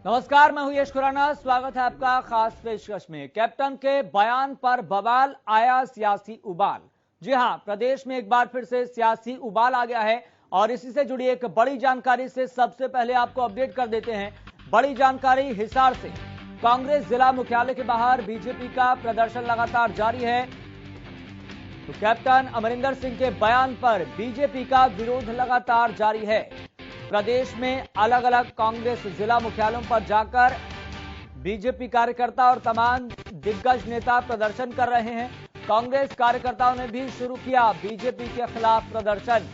नमस्कार, मैं हूं यश खुराना। स्वागत है आपका खास पेशकश में। कैप्टन के बयान पर बवाल, आया सियासी उबाल। जी हां, प्रदेश में एक बार फिर से सियासी उबाल आ गया है और इसी से जुड़ी एक बड़ी जानकारी से सबसे पहले आपको अपडेट कर देते हैं। बड़ी जानकारी हिसार से। कांग्रेस जिला मुख्यालय के बाहर बीजेपी का प्रदर्शन लगातार जारी है। तो कैप्टन अमरिंदर सिंह के बयान पर बीजेपी का विरोध लगातार जारी है। प्रदेश में अलग अलग कांग्रेस जिला मुख्यालयों पर जाकर बीजेपी कार्यकर्ता और तमाम दिग्गज नेता प्रदर्शन कर रहे हैं। कांग्रेस कार्यकर्ताओं ने भी शुरू किया बीजेपी के खिलाफ प्रदर्शन।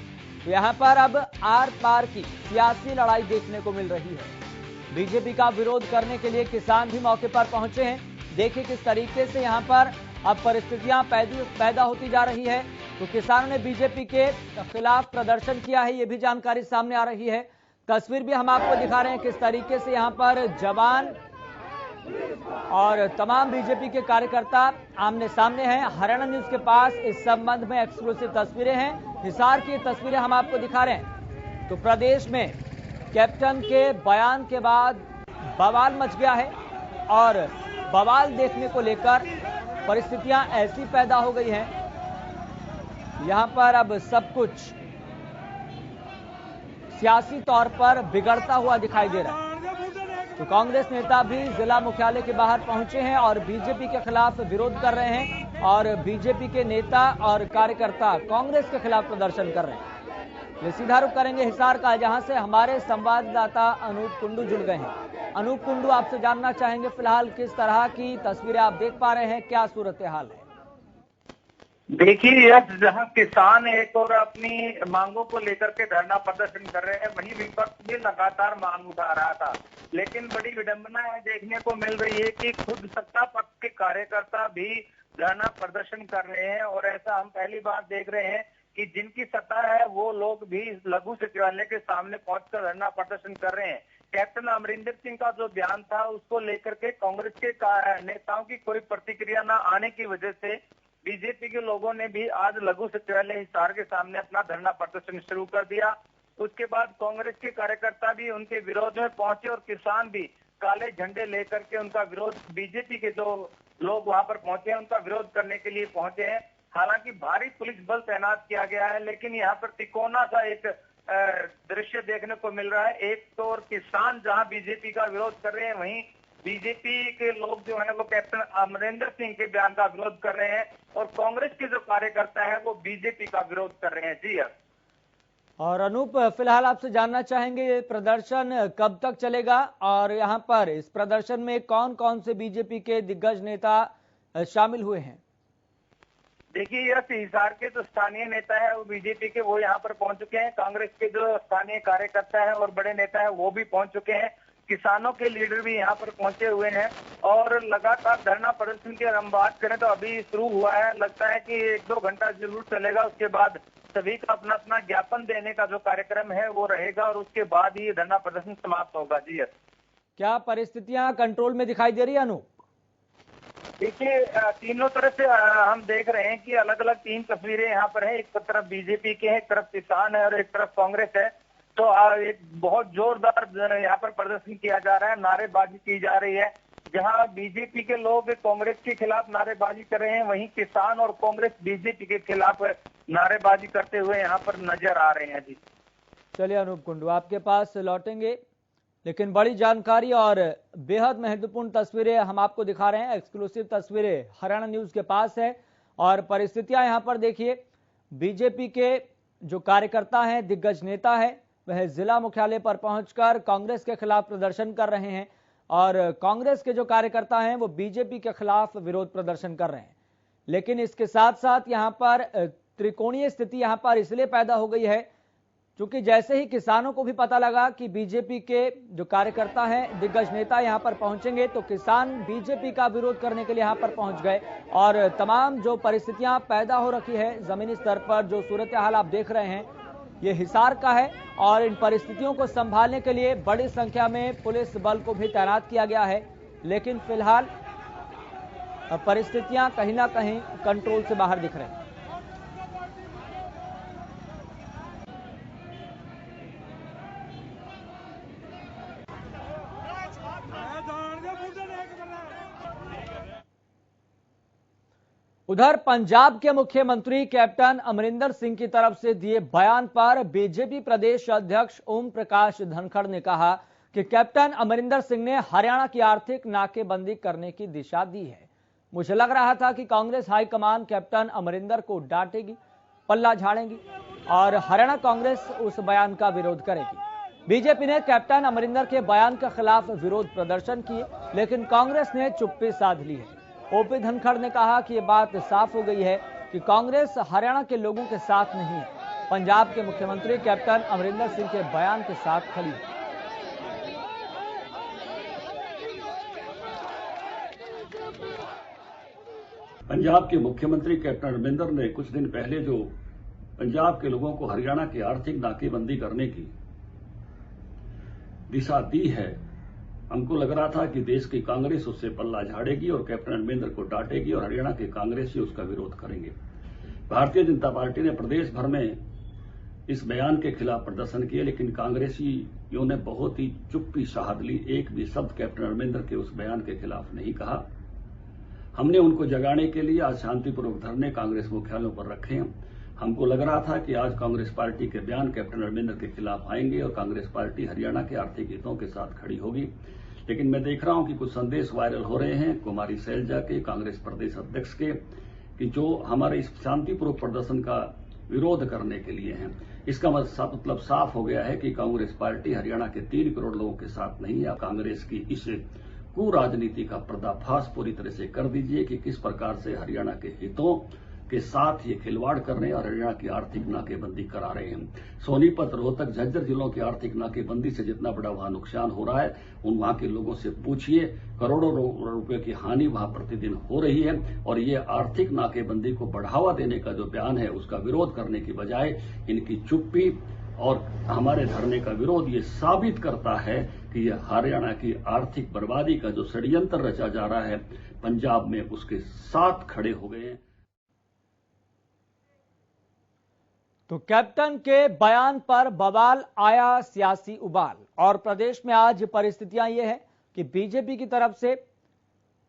तो यहां पर अब आर पार की सियासी लड़ाई देखने को मिल रही है। बीजेपी का विरोध करने के लिए किसान भी मौके पर पहुंचे हैं। देखिए किस तरीके से यहां पर अब परिस्थितियां पैदा होती जा रही है। तो किसानों ने बीजेपी के खिलाफ प्रदर्शन किया है, ये भी जानकारी सामने आ रही है। तस्वीर भी हम आपको दिखा रहे हैं किस तरीके से यहां पर जवान और तमाम बीजेपी के कार्यकर्ता आमने सामने हैं। हरियाणा न्यूज के पास इस संबंध में एक्सक्लूसिव तस्वीरें हैं। हिसार की तस्वीरें हम आपको दिखा रहे हैं। तो प्रदेश में कैप्टन के बयान के बाद बवाल मच गया है और बवाल देखने को लेकर परिस्थितियां ऐसी पैदा हो गई हैं, यहां पर अब सब कुछ सियासी तौर पर बिगड़ता हुआ दिखाई दे रहा है। तो कांग्रेस नेता भी जिला मुख्यालय के बाहर पहुंचे हैं और बीजेपी के खिलाफ विरोध कर रहे हैं और बीजेपी के नेता और कार्यकर्ता कांग्रेस के खिलाफ प्रदर्शन कर रहे हैं। ये सीधा रुख करेंगे हिसार का, जहां से हमारे संवाददाता अनूप कुंडू जुड़ गए हैं। अनूप कुंडू, आपसे जानना चाहेंगे फिलहाल किस तरह की तस्वीरें आप देख पा रहे हैं, क्या सूरत हाल है? देखिए यह जहां किसान एक और अपनी मांगों को लेकर के धरना प्रदर्शन कर रहे हैं, वहीं विपक्ष भी लगातार मांग उठा रहा था। लेकिन बड़ी विडंबना है देखने को मिल रही है कि खुद सत्ता पक्ष के कार्यकर्ता भी धरना प्रदर्शन कर रहे हैं और ऐसा हम पहली बार देख रहे हैं कि जिनकी सत्ता है वो लोग भी लघु सचिवालय के सामने पहुंचकर धरना प्रदर्शन कर रहे हैं। कैप्टन अमरिंदर सिंह का जो बयान था उसको लेकर के कांग्रेस के नेताओं की कोई प्रतिक्रिया न आने की वजह से बीजेपी के लोगों ने भी आज लघु सचिवालय हिसार के सामने अपना धरना प्रदर्शन शुरू कर दिया। उसके बाद कांग्रेस के कार्यकर्ता भी उनके विरोध में पहुंचे और किसान भी काले झंडे लेकर के उनका विरोध, बीजेपी के जो लोग वहां पर पहुंचे हैं उनका विरोध करने के लिए पहुंचे हैं। हालांकि भारी पुलिस बल तैनात किया गया है, लेकिन यहाँ पर तिकोना सा एक दृश्य देखने को मिल रहा है। एक तो और किसान जहां बीजेपी का विरोध कर रहे हैं, वहीं बीजेपी के लोग जो है वो कैप्टन अमरिंदर सिंह के बयान का विरोध कर रहे हैं और कांग्रेस के जो कार्यकर्ता है वो बीजेपी का विरोध कर रहे हैं। जी हाँ। और अनूप, फिलहाल आपसे जानना चाहेंगे ये प्रदर्शन कब तक चलेगा और यहाँ पर इस प्रदर्शन में कौन कौन से बीजेपी के दिग्गज नेता शामिल हुए हैं? देखिए यह हिसार के जो स्थानीय नेता है वो बीजेपी के वो यहाँ पर पहुंच चुके हैं। कांग्रेस के जो स्थानीय कार्यकर्ता है और बड़े नेता है वो भी पहुंच चुके हैं। किसानों के लीडर भी यहाँ पर पहुंचे हुए हैं और लगातार धरना प्रदर्शन की अगर हम बात करें तो अभी शुरू हुआ है। लगता है कि 1-2 घंटा जरूर चलेगा, उसके बाद सभी का अपना अपना ज्ञापन देने का जो कार्यक्रम है वो रहेगा और उसके बाद ही धरना प्रदर्शन समाप्त होगा। जी क्या परिस्थितियां कंट्रोल में दिखाई दे रही है अनूप? देखिए तीनों तरफ से हम देख रहे हैं कि अलग अलग 3 तस्वीरें यहाँ पर है। एक तरफ बीजेपी के है, एक तरफ किसान है और एक तरफ कांग्रेस है। तो एक बहुत जोरदार यहाँ पर प्रदर्शन किया जा रहा है, नारेबाजी की जा रही है। जहां बीजेपी के लोग कांग्रेस के खिलाफ नारेबाजी कर रहे हैं, वहीं किसान और कांग्रेस बीजेपी के खिलाफ नारेबाजी करते हुए यहाँ पर नजर आ रहे हैं। जी चलिए अनूप कुंडू, आपके पास लौटेंगे, लेकिन बड़ी जानकारी और बेहद महत्वपूर्ण तस्वीरें हम आपको दिखा रहे हैं। एक्सक्लूसिव तस्वीरें हरियाणा न्यूज के पास है और परिस्थितियां यहाँ पर देखिए। बीजेपी के जो कार्यकर्ता हैं, दिग्गज नेता है, वह जिला मुख्यालय पर पहुंचकर कांग्रेस के खिलाफ प्रदर्शन कर रहे हैं और कांग्रेस के जो कार्यकर्ता हैं वो बीजेपी के खिलाफ विरोध प्रदर्शन कर रहे हैं। लेकिन इसके साथ साथ यहाँ पर त्रिकोणीय स्थिति यहाँ पर इसलिए पैदा हो गई है क्योंकि जैसे ही किसानों को भी पता लगा कि बीजेपी के जो कार्यकर्ता हैं, दिग्गज नेता यहां पर पहुंचेंगे, तो किसान बीजेपी का विरोध करने के लिए यहां पर पहुंच गए और तमाम जो परिस्थितियां पैदा हो रखी है जमीनी स्तर पर, जो सूरत हाल आप देख रहे हैं, ये हिसार का है और इन परिस्थितियों को संभालने के लिए बड़ी संख्या में पुलिस बल को भी तैनात किया गया है। लेकिन फिलहाल परिस्थितियां कहीं ना कहीं कंट्रोल से बाहर दिख रही हैं। उधर पंजाब के मुख्यमंत्री कैप्टन अमरिंदर सिंह की तरफ से दिए बयान पर बीजेपी प्रदेश अध्यक्ष ओम प्रकाश धनखड़ ने कहा कि कैप्टन अमरिंदर सिंह ने हरियाणा की आर्थिक नाकेबंदी करने की दिशा दी है। मुझे लग रहा था कि कांग्रेस हाईकमान कैप्टन अमरिंदर को डांटेगी, पल्ला झाड़ेगी और हरियाणा कांग्रेस उस बयान का विरोध करेगी। बीजेपी ने कैप्टन अमरिंदर के बयान के खिलाफ विरोध प्रदर्शन किए, लेकिन कांग्रेस ने चुप्पी साध ली है। ओपी धनखड़ ने कहा कि यह बात साफ हो गई है कि कांग्रेस हरियाणा के लोगों के साथ नहीं है, पंजाब के मुख्यमंत्री कैप्टन अमरिंदर सिंह के बयान के साथ खड़ी है। पंजाब के मुख्यमंत्री कैप्टन अमरिंदर ने कुछ दिन पहले जो पंजाब के लोगों को हरियाणा की आर्थिक नाकेबंदी करने की दिशा दी है, हमको लग रहा था कि देश की कांग्रेस उससे पल्ला झाड़ेगी और कैप्टन अमरिंदर को डांटेगी और हरियाणा के कांग्रेसी उसका विरोध करेंगे। भारतीय जनता पार्टी ने प्रदेश भर में इस बयान के खिलाफ प्रदर्शन किए, लेकिन कांग्रेसियों ने बहुत ही चुप्पी साध ली। एक भी शब्द कैप्टन अमरिंदर के उस बयान के खिलाफ नहीं कहा। हमने उनको जगाने के लिए आज शांतिपूर्वक धरने कांग्रेस मुख्यालयों पर रखे हैं। हमको लग रहा था कि आज कांग्रेस पार्टी के बयान कैप्टन अमरिंदर के खिलाफ आएंगे और कांग्रेस पार्टी हरियाणा के आर्थिक हितों के साथ खड़ी होगी, लेकिन मैं देख रहा हूं कि कुछ संदेश वायरल हो रहे हैं कुमारी शैलजा के, कांग्रेस प्रदेश अध्यक्ष के, कि जो हमारे इस शांतिपूर्वक प्रदर्शन का विरोध करने के लिए हैं। इसका मतलब साफ हो गया है कि कांग्रेस पार्टी हरियाणा के 3 करोड़ लोगों के साथ नहीं है। कांग्रेस की इस कुराजनीति का पर्दाफाश पूरी तरह से कर दीजिए कि किस प्रकार से हरियाणा के हितों के साथ ये खिलवाड़ कर रहे हैं और हरियाणा की आर्थिक नाकेबंदी करा रहे हैं। सोनीपत, रोहतक, झज्जर जिलों की आर्थिक नाकेबंदी से जितना बड़ा वहां नुकसान हो रहा है, उन वहां के लोगों से पूछिए। करोड़ों रुपए की हानि वहां प्रतिदिन हो रही है और ये आर्थिक नाकेबंदी को बढ़ावा देने का जो बयान है उसका विरोध करने की बजाय इनकी चुप्पी और हमारे धरने का विरोध ये साबित करता है कि ये हरियाणा की आर्थिक बर्बादी का जो षड्यंत्र रचा जा रहा है पंजाब में, उसके साथ खड़े हो गए हैं। तो कैप्टन के बयान पर बवाल आया, सियासी उबाल। और प्रदेश में आज परिस्थितियां ये है कि बीजेपी की तरफ से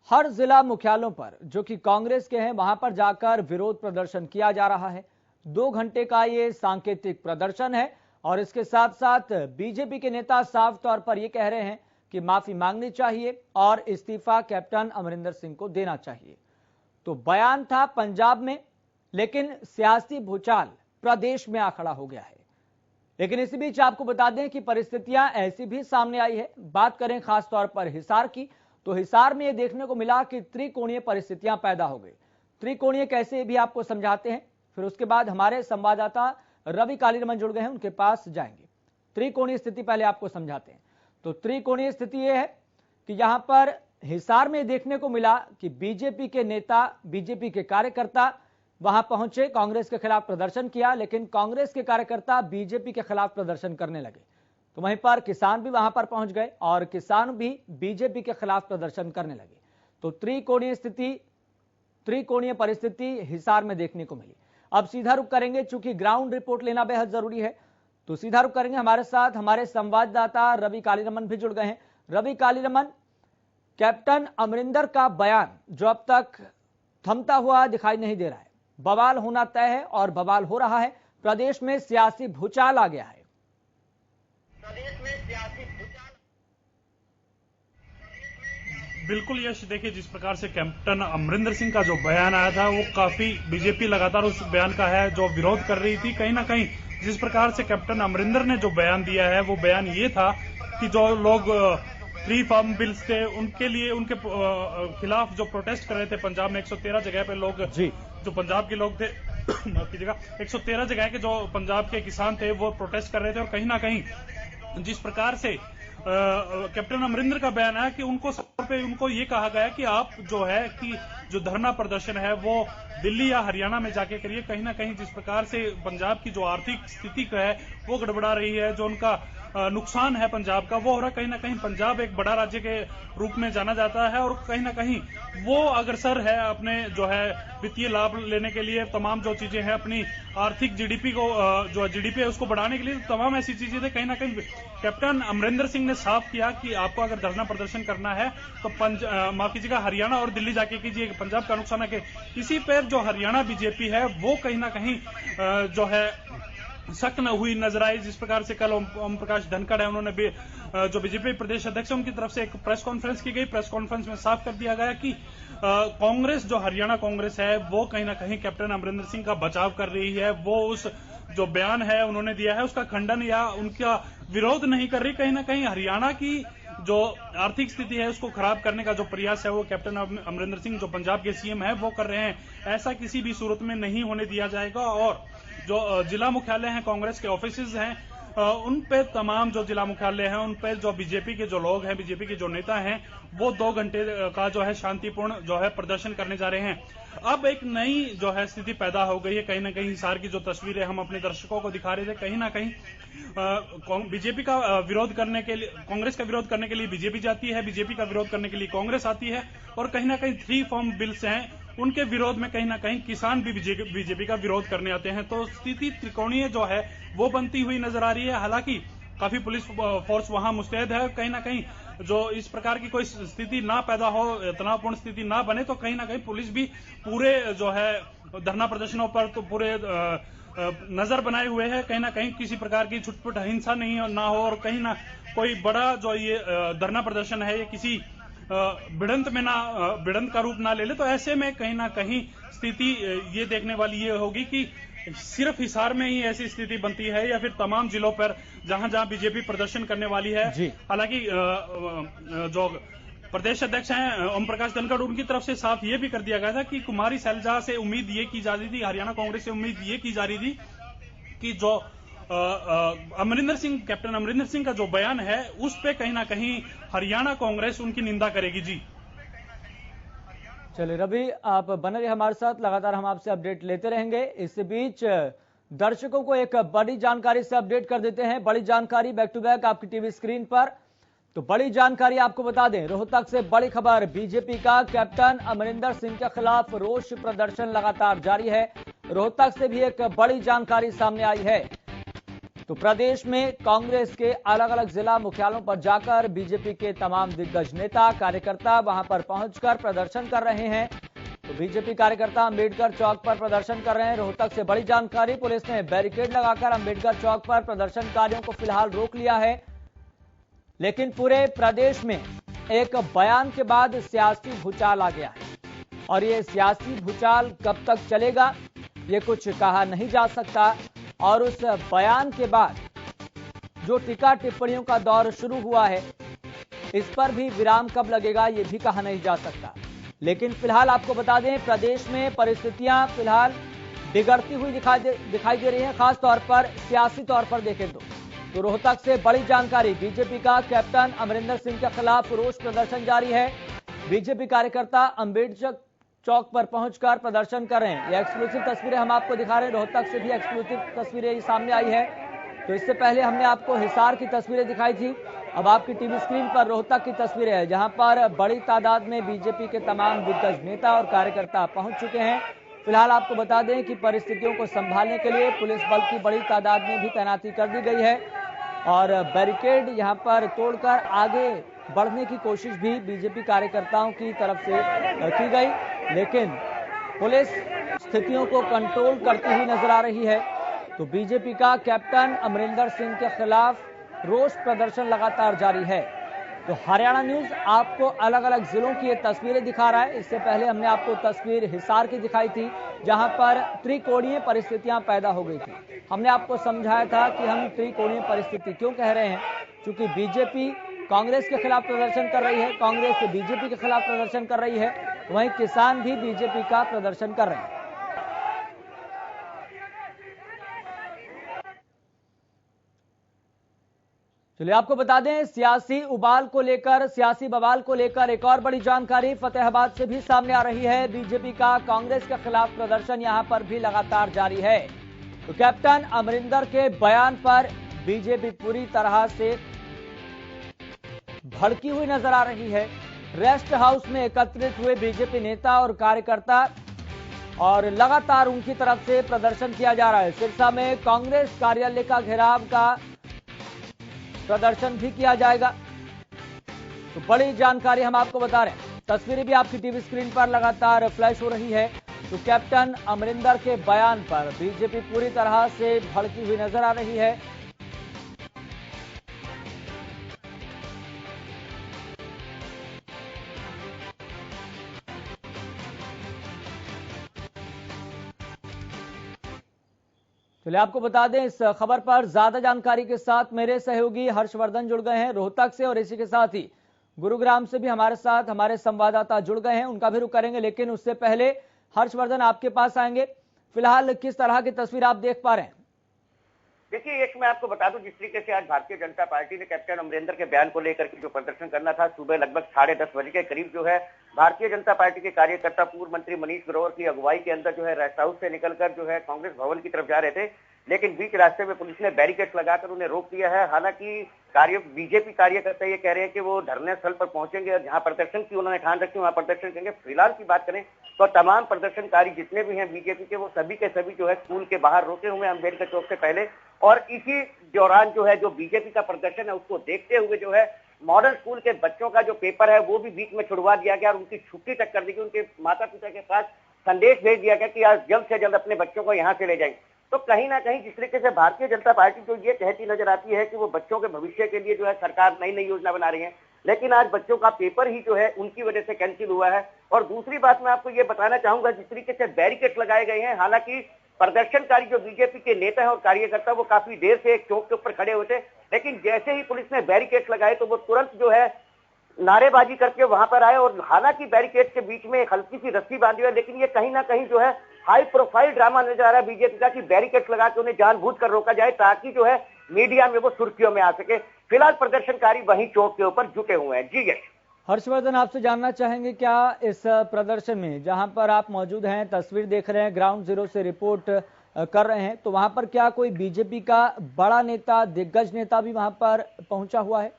हर जिला मुख्यालयों पर, जो कि कांग्रेस के हैं, वहां पर जाकर विरोध प्रदर्शन किया जा रहा है। 2 घंटे का ये सांकेतिक प्रदर्शन है और इसके साथ साथ बीजेपी के नेता साफ तौर पर यह कह रहे हैं कि माफी मांगनी चाहिए और इस्तीफा कैप्टन अमरिंदर सिंह को देना चाहिए। तो बयान था पंजाब में, लेकिन सियासी भूचाल प्रदेश में आ खड़ा हो गया है। लेकिन इसी बीच आपको बता दें कि परिस्थितियां ऐसी भी सामने आई है। बात करें खास तौर पर हिसार की, तो हिसार में यह देखने को मिला कि त्रिकोणीय परिस्थितियां पैदा हो गई। त्रिकोणीय कैसे भी आपको समझाते हैं, फिर उसके बाद हमारे संवाददाता रवि कालीरमन जुड़ गए हैं, उनके पास जाएंगे। त्रिकोणीय स्थिति पहले आपको समझाते हैं। तो त्रिकोणीय स्थिति यह है कि यहां पर हिसार में देखने को मिला कि बीजेपी के नेता, बीजेपी के कार्यकर्ता वहां पहुंचे, कांग्रेस के खिलाफ प्रदर्शन किया, लेकिन कांग्रेस के कार्यकर्ता बीजेपी के खिलाफ प्रदर्शन करने लगे। तो वहीं पर किसान भी वहां पर पहुंच गए और किसान भी बीजेपी के खिलाफ प्रदर्शन करने लगे। तो त्रिकोणीय परिस्थिति हिसार में देखने को मिली। अब सीधा रुख करेंगे, चूंकि ग्राउंड रिपोर्ट लेना बेहद जरूरी है, तो सीधा रुख करेंगे। हमारे साथ हमारे संवाददाता रवि कालीरमन भी जुड़ गए हैं। रवि कालीरमन, कैप्टन अमरिंदर का बयान जो अब तक थमता हुआ दिखाई नहीं दे रहा है, बवाल होना तय है और बवाल हो रहा है। प्रदेश में सियासी भूचाल आ गया है। प्रदेश में सियासी भूचाल बिल्कुल यश, देखिए जिस प्रकार से कैप्टन अमरिंदर सिंह का जो बयान आया था वो काफी बीजेपी लगातार उस बयान का है जो विरोध कर रही थी। कहीं ना कहीं जिस प्रकार से कैप्टन अमरिंदर ने जो बयान दिया है वो बयान ये था कि जो लोग प्री फार्म बिल्स थे उनके लिए, उनके खिलाफ जो प्रोटेस्ट कर रहे थे पंजाब में 113 जगह पे लोग जो पंजाब के लोग थे माफ कीजिएगा 113 जगह के जो पंजाब के किसान थे वो प्रोटेस्ट कर रहे थे। और कहीं ना कहीं जिस प्रकार से कैप्टन अमरिंदर का बयान है कि उनको ये कहा गया कि आप जो है कि जो धरना प्रदर्शन है वो दिल्ली या हरियाणा में जाके करिए। कहीं ना कहीं जिस प्रकार से पंजाब की जो आर्थिक स्थिति है वो गड़बड़ा रही है, जो उनका नुकसान है पंजाब का वो हो रहा है। कहीं ना कहीं पंजाब एक बड़ा राज्य के रूप में जाना जाता है और कहीं ना कहीं वो अग्रसर है अपने जो है वित्तीय लाभ लेने के लिए, तमाम जो चीजें हैं अपनी आर्थिक जीडीपी को जो जीडीपी है उसको बढ़ाने के लिए तमाम ऐसी चीजें थे। कहीं ना कहीं कैप्टन अमरिंदर सिंह ने साफ किया कि आपको अगर धरना प्रदर्शन करना है तो माफ कीजिएगा हरियाणा और दिल्ली जाके कीजिए, पंजाब का नुकसान है कि इसी पर जो हरियाणा बीजेपी है वो कहीं ना कहीं जो है सख्त न हुई नजर आई। जिस प्रकार से कल ओम प्रकाश धनखड़ है उन्होंने भी जो बीजेपी प्रदेश अध्यक्ष उनकी तरफ से एक प्रेस कॉन्फ्रेंस की गई। प्रेस कॉन्फ्रेंस में साफ कर दिया गया कि कांग्रेस जो हरियाणा कांग्रेस है वो कहीं ना कहीं कैप्टन अमरिंदर सिंह का बचाव कर रही है। वो उस जो बयान है उन्होंने दिया है उसका खंडन या उनका विरोध नहीं कर रही। कहीं ना कहीं हरियाणा की जो आर्थिक स्थिति है उसको खराब करने का जो प्रयास है वो कैप्टन अमरिंदर सिंह जो पंजाब के सीएम है वो कर रहे हैं। ऐसा किसी भी सूरत में नहीं होने दिया जाएगा। और जो जिला मुख्यालय हैं, कांग्रेस के ऑफिसेज हैं, उन पे तमाम जो जिला मुख्यालय हैं उन पे जो बीजेपी के जो लोग हैं, बीजेपी के जो नेता हैं वो 2 घंटे का जो है शांतिपूर्ण जो है प्रदर्शन करने जा रहे हैं। अब एक नई जो है स्थिति पैदा हो गई है। कहीं ना कहीं हिसार की जो तस्वीरें हम अपने दर्शकों को दिखा रहे थे, कहीं ना कहीं बीजेपी का विरोध करने के लिए, कांग्रेस का विरोध करने के लिए बीजेपी जाती है, बीजेपी का विरोध करने के लिए कांग्रेस आती है और कहीं ना कहीं 3 फॉर्म बिल्स हैं उनके विरोध में कहीं ना कहीं किसान भी बीजेपी का विरोध करने आते हैं। तो स्थिति त्रिकोणीय जो है वो बनती हुई नजर आ रही है। हालांकि काफी पुलिस फोर्स वहां मुस्तैद है। कहीं ना कहीं जो इस प्रकार की कोई स्थिति ना पैदा हो, तनावपूर्ण स्थिति ना बने, तो कहीं ना कहीं पुलिस भी पूरे जो है धरना प्रदर्शनों पर तो पूरे नजर बनाए हुए है। कहीं ना कहीं किसी प्रकार की छुटपुट हिंसा नहीं ना हो और कहीं ना कोई बड़ा जो ये धरना प्रदर्शन है ये किसी भिड़ंत का रूप ना ले ले। तो ऐसे में कहीं ना कहीं स्थिति ये देखने वाली ये होगी कि सिर्फ हिसार में ही ऐसी स्थिति बनती है या फिर तमाम जिलों पर जहां जहां बीजेपी प्रदर्शन करने वाली है। हालांकि जो प्रदेश अध्यक्ष हैं ओम प्रकाश धनखड़ उनकी तरफ से साफ ये भी कर दिया गया था कि कुमारी शैलजा से उम्मीद ये की जा रही थी, हरियाणा कांग्रेस से उम्मीद ये की जा रही थी कि जो अमरिंदर सिंह, कैप्टन अमरिंदर सिंह का जो बयान है उस पे कहीं ना कहीं हरियाणा कांग्रेस उनकी निंदा करेगी। जी चलिए रवि, आप बने रहिए हमारे साथ, लगातार हम आपसे अपडेट लेते रहेंगे। इस बीच दर्शकों को एक बड़ी जानकारी से अपडेट कर देते हैं। बड़ी जानकारी बैक टू बैक आपकी टीवी स्क्रीन पर। तो बड़ी जानकारी आपको बता दें, रोहतक से बड़ी खबर, बीजेपी का कैप्टन अमरिंदर सिंह के खिलाफ रोष प्रदर्शन लगातार जारी है। रोहतक से भी एक बड़ी जानकारी सामने आई है। तो प्रदेश में कांग्रेस के अलग अलग जिला मुख्यालयों पर जाकर बीजेपी के तमाम दिग्गज नेता कार्यकर्ता वहां पर पहुंचकर प्रदर्शन कर रहे हैं। तो बीजेपी कार्यकर्ता अंबेडकर चौक पर प्रदर्शन कर रहे हैं। रोहतक से बड़ी जानकारी, पुलिस ने बैरिकेड लगाकर अंबेडकर चौक पर प्रदर्शनकारियों को फिलहाल रोक लिया है। लेकिन पूरे प्रदेश में एक बयान के बाद सियासी भूचाल आ गया है और ये सियासी भूचाल कब तक चलेगा ये कुछ कहा नहीं जा सकता। और उस बयान के बाद जो टीका टिप्पणियों का दौर शुरू हुआ है इस पर भी विराम कब लगेगा ये भी कहा नहीं जा सकता। लेकिन फिलहाल आपको बता दें, प्रदेश में परिस्थितियां फिलहाल बिगड़ती हुई दिखाई दे रही हैं, खासतौर पर सियासी तौर पर देखें तो रोहतक से बड़ी जानकारी, बीजेपी का कैप्टन अमरिंदर सिंह के खिलाफ रोष प्रदर्शन जारी है। बीजेपी कार्यकर्ता अंबेडकर चौक पर पहुंचकर प्रदर्शन कर रहे हैं। ये एक्सक्लूसिव तस्वीरें हम आपको दिखा रहे हैं। रोहतक से भी एक्सक्लूसिव तस्वीरें सामने आई है। तो इससे पहले हमने आपको हिसार की तस्वीरें दिखाई थी, अब आपकी टीवी स्क्रीन पर रोहतक की तस्वीरें हैं, जहां पर बड़ी तादाद में बीजेपी के तमाम दिग्गज नेता और कार्यकर्ता पहुंच चुके हैं। फिलहाल आपको बता दें कि परिस्थितियों को संभालने के लिए पुलिस बल की बड़ी तादाद में भी तैनाती कर दी गई है और बैरिकेड यहां पर तोड़कर आगे बढ़ने की कोशिश भी बीजेपी कार्यकर्ताओं की तरफ से की गई, लेकिन पुलिस स्थितियों को कंट्रोल करती हुई नजर आ रही है। तो बीजेपी का कैप्टन अमरिंदर सिंह के खिलाफ रोष प्रदर्शन लगातार जारी है। तो हरियाणा न्यूज आपको अलग अलग जिलों की ये तस्वीरें दिखा रहा है। इससे पहले हमने आपको तस्वीर हिसार की दिखाई थी, जहां पर त्रिकोणीय परिस्थितियां पैदा हो गई थी। हमने आपको समझाया था कि हम त्रिकोणीय परिस्थिति क्यों कह रहे हैं, क्योंकि बीजेपी कांग्रेस के खिलाफ प्रदर्शन कर रही है, कांग्रेस बीजेपी के खिलाफ प्रदर्शन कर रही है, वहीं किसान भी बीजेपी का प्रदर्शन कर रहे हैं। चलिए आपको बता दें, सियासी उबाल को लेकर, सियासी बवाल को लेकर एक और बड़ी जानकारी फतेहाबाद से भी सामने आ रही है। बीजेपी का कांग्रेस के खिलाफ प्रदर्शन यहां पर भी लगातार जारी है। तो कैप्टन अमरिंदर के बयान पर बीजेपी पूरी तरह से भड़की हुई नजर आ रही है। रेस्ट हाउस में एकत्रित हुए बीजेपी नेता और कार्यकर्ता और लगातार उनकी तरफ से प्रदर्शन किया जा रहा है। सिरसा में कांग्रेस कार्यालय का घेराव का प्रदर्शन भी किया जाएगा। तो बड़ी जानकारी हम आपको बता रहे हैं, तस्वीरें भी आपकी टीवी स्क्रीन पर लगातार फ्लैश हो रही है। तो कैप्टन अमरिंदर के बयान पर बीजेपी पूरी तरह से भड़की हुई नजर आ रही है। चलिए आपको बता दें, इस खबर पर ज्यादा जानकारी के साथ मेरे सहयोगी हर्षवर्धन जुड़ गए हैं रोहतक से, और इसी के साथ ही गुरुग्राम से भी हमारे साथ हमारे संवाददाता जुड़ गए हैं, उनका भी रुख करेंगे। लेकिन उससे पहले हर्षवर्धन आपके पास आएंगे। फिलहाल किस तरह की तस्वीर आप देख पा रहे हैं? देखिए, एक मैं आपको बता दूं, जिस तरीके से आज भारतीय जनता पार्टी ने कैप्टन अमरिंदर के बयान को लेकर के जो प्रदर्शन करना था, सुबह लगभग 10:30 बजे के करीब जो है भारतीय जनता पार्टी के कार्यकर्ता पूर्व मंत्री मनीष ग्रोवर की अगुवाई के अंदर जो है रेस्ट हाउस से निकलकर जो है कांग्रेस भवन की तरफ जा रहे थे। लेकिन बीच रास्ते में पुलिस ने बैरिकेड लगाकर उन्हें रोक दिया है। हालांकि बीजेपी कार्यकर्ता ये कह रहे हैं कि वो धरने स्थल पर पहुंचेंगे और जहां प्रदर्शन की उन्होंने ठान रखी वहां प्रदर्शन करेंगे। फिलहाल की बात करें तो तमाम प्रदर्शनकारी जितने भी हैं बीजेपी के, वो सभी के सभी जो है स्कूल के बाहर रोके हुए हैं अम्बेडकर चौक से पहले। और इसी दौरान जो है जो बीजेपी का प्रदर्शन है उसको देखते हुए जो है मॉडल स्कूल के बच्चों का जो पेपर है वो भी बीच में छुड़वा दिया गया और उनकी छुट्टी तक कर दी गई। उनके माता पिता के पास संदेश भेज दिया गया कि आज जल्द से जल्द अपने बच्चों को यहाँ से ले जाएंगे। तो कहीं ना कहीं जिस तरीके से भारतीय जनता पार्टी जो ये कहती नजर आती है कि वो बच्चों के भविष्य के लिए जो है सरकार नई नई योजना बना रही है, लेकिन आज बच्चों का पेपर ही जो है उनकी वजह से कैंसिल हुआ है। और दूसरी बात मैं आपको ये बताना चाहूंगा, जिस तरीके से बैरिकेड लगाए गए हैं, हालांकि प्रदर्शनकारी जो बीजेपी के नेता है और कार्यकर्ता वो काफी देर से एक चौक के ऊपर खड़े हुए थे, लेकिन जैसे ही पुलिस ने बैरिकेड लगाए तो वो तुरंत जो है नारेबाजी करके वहां पर आए। और हालांकि बैरिकेड के बीच में एक हल्की सी रस्सी बांधी है, लेकिन ये कहीं ना कहीं जो है हाई प्रोफाइल ड्रामा नजर आ रहा है बीजेपी का कि बैरिकेड लगा के उन्हें जानबूझकर रोका जाए ताकि जो है मीडिया में वो सुर्खियों में आ सके। फिलहाल प्रदर्शनकारी वहीं चौक के ऊपर जुटे हुए हैं। जी यश। हर्षवर्धन, आपसे जानना चाहेंगे क्या इस प्रदर्शन में जहां पर आप मौजूद हैं, तस्वीर देख रहे हैं, ग्राउंड जीरो से रिपोर्ट कर रहे हैं, तो वहां पर क्या कोई बीजेपी का बड़ा नेता, दिग्गज नेता भी वहां पर पहुंचा हुआ है?